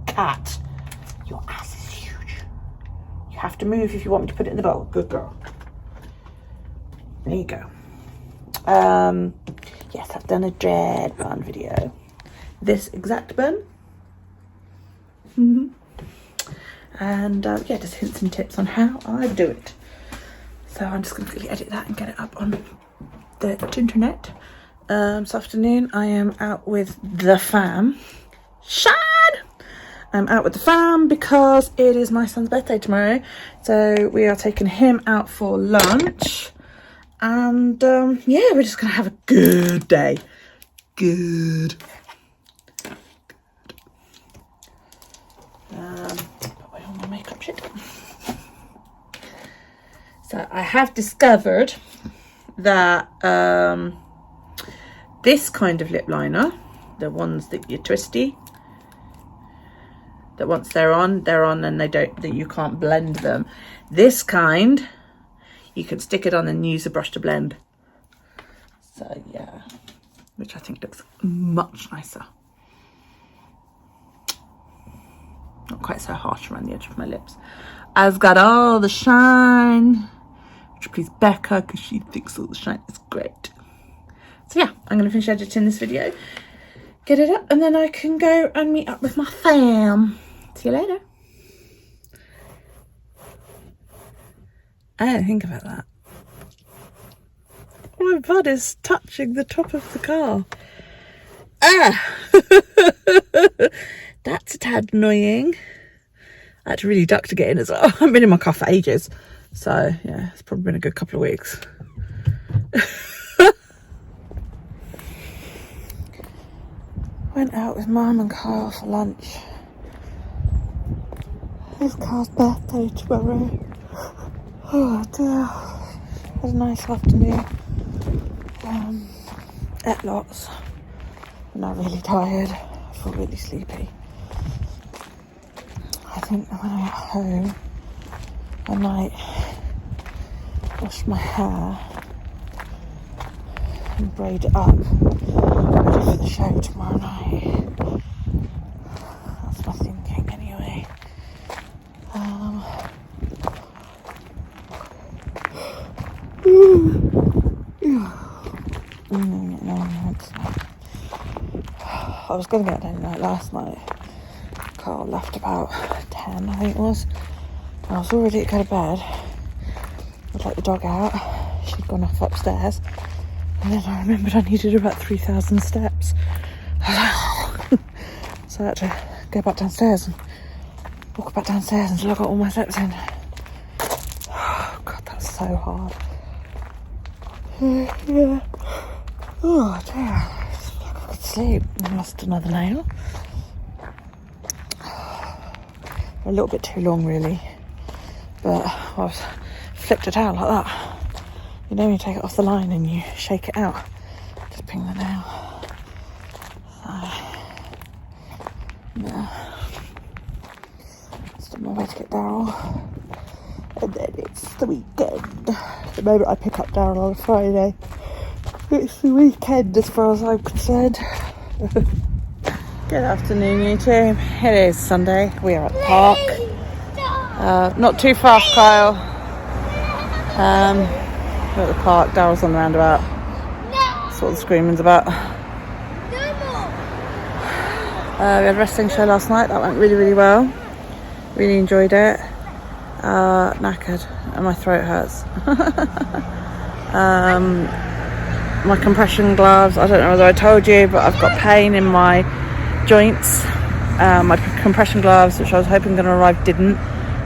cat. Your ass is huge. You have to move if you want me to put it in the bowl. Good girl. There you go. Yes, I've done a dread bun video. This exact bun. And yeah, just hints and tips on how I do it. So I'm just going to quickly edit that and get it up on the internet. This afternoon I am out with the fam. Shad! I'm out with the fam because it is my son's birthday tomorrow. So we are taking him out for lunch. And yeah, we're just going to have a good day. Good. Put away all my makeup shit. So I have discovered that this kind of lip liner, the ones that you're twisty, that once they're on and that you can't blend them. This kind, you can stick it on and use a brush to blend. So yeah, which I think looks much nicer. Not quite so harsh around the edge of my lips. I've got all the shine, which please Becca because she thinks all the shine is great. So yeah, I'm going to finish editing this video, get it up, and then I can go and meet up with my fam. See you later. I didn't think about that. My butt is touching the top of the car. Ah! That's a tad annoying. I had to really duck to get in as well. I haven't been in my car for ages. So, yeah, it's probably been a good couple of weeks. Went out with Mum and Carl for lunch. It's Carl's birthday tomorrow. Oh dear. It was a nice afternoon. Ate lots. I'm now really tired. I feel really sleepy. I think when I get home, I might wash my hair and braid it up, ready for the show tomorrow night. That's my thinking anyway. I was going to get dinner night last night. Carl left about 10, I think it was. I was already at go to bed. I'd let the dog out. She'd gone off upstairs. And then I remembered I needed about 3,000 steps. So I had to go back downstairs and walk back downstairs until I got all my steps in. Oh God, that's so hard. Yeah. Oh dear. I could sleep. I lost another nail. A little bit too long really, but I was flipped it out like that. You know, you take it off the line and you shake it out, just ping the nail. So, on my way to get Daryl. And then it's the weekend. The moment I pick up Daryl on a Friday, it's the weekend as far as I'm concerned. Good afternoon, YouTube. It is Sunday. We are at the park. Not too fast, Kyle. We're at the park. Daryl's on the roundabout. That's what the screaming's about. We had a wrestling show last night. That went really, really well. Really enjoyed it. Knackered and my throat hurts. My compression gloves, I don't know whether I told you, but I've got pain in my joints. My compression gloves, which I was hoping going to arrive, didn't,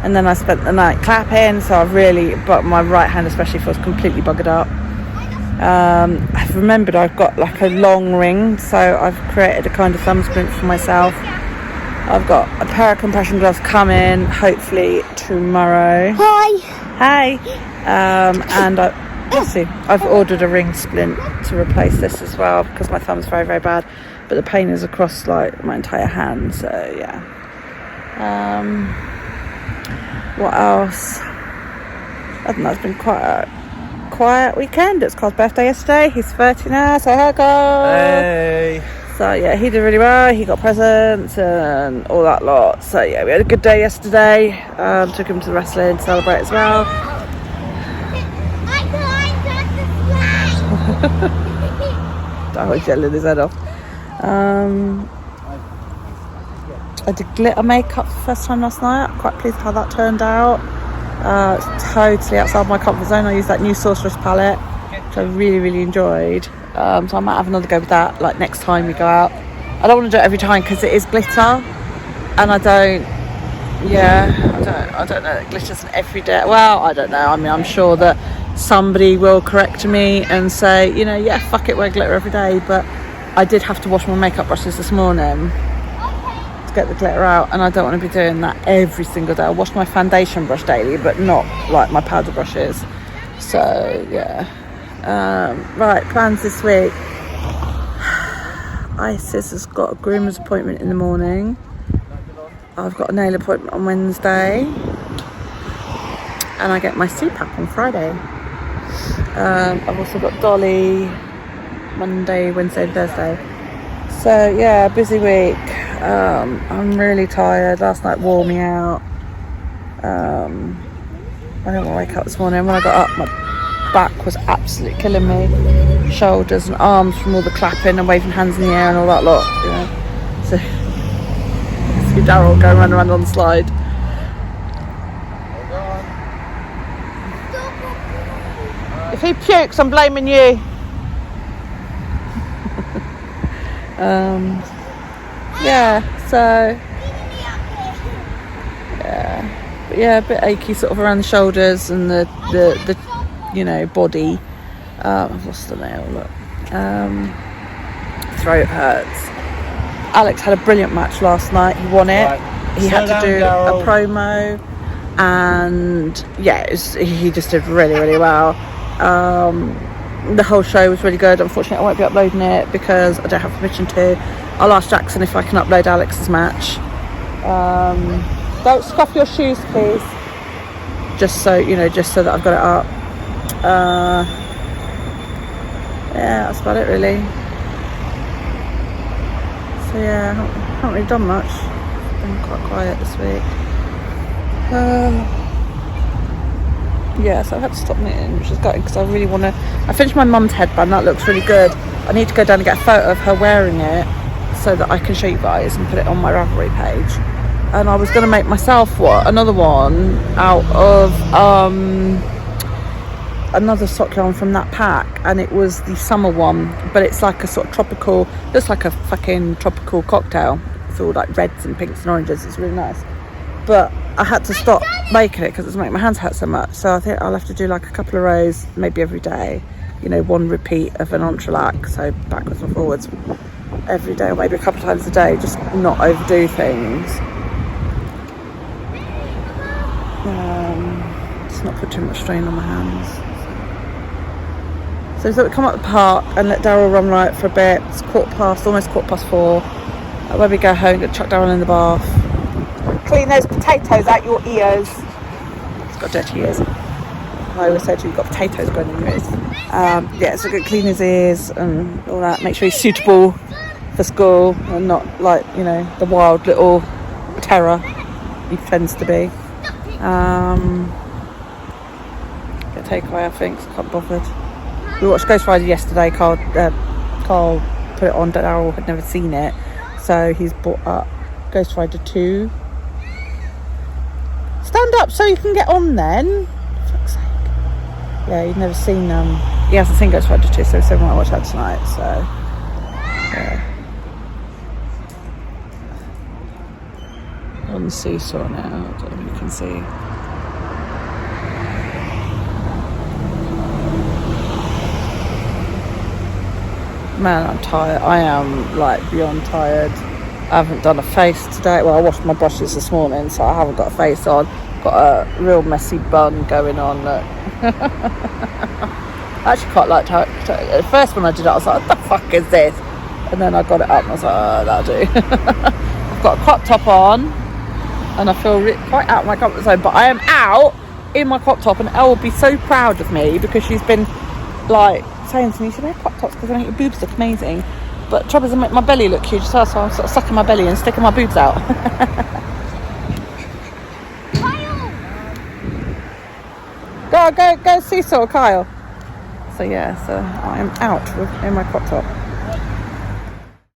and then I spent the night clapping, so but my right hand especially feels completely buggered up. I've remembered I've got like a long ring, so I've created a kind of thumb splint for myself. I've got a pair of compression gloves coming, hopefully tomorrow. Hi. And I've ordered a ring splint to replace this as well, because my thumb's very, very bad. But the pain is across like my entire hand, so yeah. What else? I think that's been quite a quiet weekend. It's Carl's birthday yesterday. He's 30 now, so hi Carl. Hey. So yeah, he did really well. He got presents and all that lot. So yeah, we had a good day yesterday. Took him to the wrestling to celebrate as well. Daryl's yelling his head off. I did glitter makeup for the first time last night. I'm quite pleased how that turned out. It's totally outside my comfort zone. I used that new Sorceress palette, which I really, really enjoyed. So I might have another go with that, like next time we go out. I don't want to do it every time because it is glitter, and I don't know that glitter's an everyday. Well, I don't know. I mean, I'm sure that somebody will correct me and say, yeah, fuck it, wear glitter every day. But I did have to wash my makeup brushes this morning to get the glitter out, and I don't want to be doing that every single day. I wash my foundation brush daily, but not like my powder brushes. So yeah. Right, plans this week. Isis has got a groomer's appointment in the morning. I've got a nail appointment on Wednesday, and I get my CPAP on Friday. I've also got Dolly Monday, Wednesday and Thursday. So yeah, busy week. I'm really tired. Last night wore me out. I didn't want to wake up this morning. When I got up, my back was absolutely killing me. Shoulders and arms from all the clapping and waving hands in the air and all that lot. So see Daryl going around on the slide. If he pukes, I'm blaming you. A bit achy sort of around the shoulders and the body. I've lost the nail, look. Throat hurts. Alex had a brilliant match last night. He won it. Right. He had to do a promo, and yeah, he just did really, really well. The whole show was really good. Unfortunately, I won't be uploading it because I don't have permission to. I'll ask Jackson if I can upload Alex's match. Don't scuff your shoes, please. Just so that I've got it up. Yeah, that's about it really. So yeah, I haven't really done much. It's been quite quiet this week. So I've had to stop knitting, which is gutting because I really want to. I finished my mum's headband. That looks really good. I need to go down and get a photo of her wearing it so that I can show you guys and put it on my Ravelry page. And I was going to make myself another one out of another sock yarn from that pack, and it was the summer one, but it's like a sort of tropical, looks like a fucking tropical cocktail. It's all like reds and pinks and oranges. It's really nice, but I had to stop making it because it's making my hands hurt so much. So I think I'll have to do like a couple of rows maybe every day, one repeat of an entrelac, so backwards and forwards every day, or maybe a couple of times a day, just not overdo things. Just not put too much strain on my hands. So we thought we'd come up the park and let Daryl run riot for a bit. It's almost 4:15. When we go home, get chuck Daryl in the bath. clean those potatoes out your ears. It's got dirty ears. I always said you've got potatoes going in your ears. Yeah, so good, clean his ears and all that. Make sure he's suitable for school and not like, you know, the wild little terror he tends to be. Get a takeaway, I think. So can't be bothered. We watched Ghost Rider yesterday. Carl put it on. Daryl had never seen it, so he's brought up Ghost Rider 2. Stand up so you can get on then. For fuck's sake. Yeah, he'd never seen he hasn't seen Ghost Rider 2, so he said we might watch that tonight. So yeah. On the seesaw now, I don't know if you can see. Man, I'm tired. I am like beyond tired. I haven't done a face today. Well, I washed my brushes this morning, so I haven't got a face on. Got a real messy bun going on. Look. I actually quite liked how at first when I did it, I was like, what the fuck is this? And then I got it up and I was like, oh, that'll do. I've got a crop top on and I feel quite out of my comfort zone, but I am out in my crop top, and Elle will be so proud of me because she's been like saying to me, you should wear crop tops because I think your boobs look amazing. But the trouble is, I make my belly look huge, so I'm sort of sucking my belly and sticking my boobs out. Go seesaw, Kyle. So yeah, so I'm out in my crop top.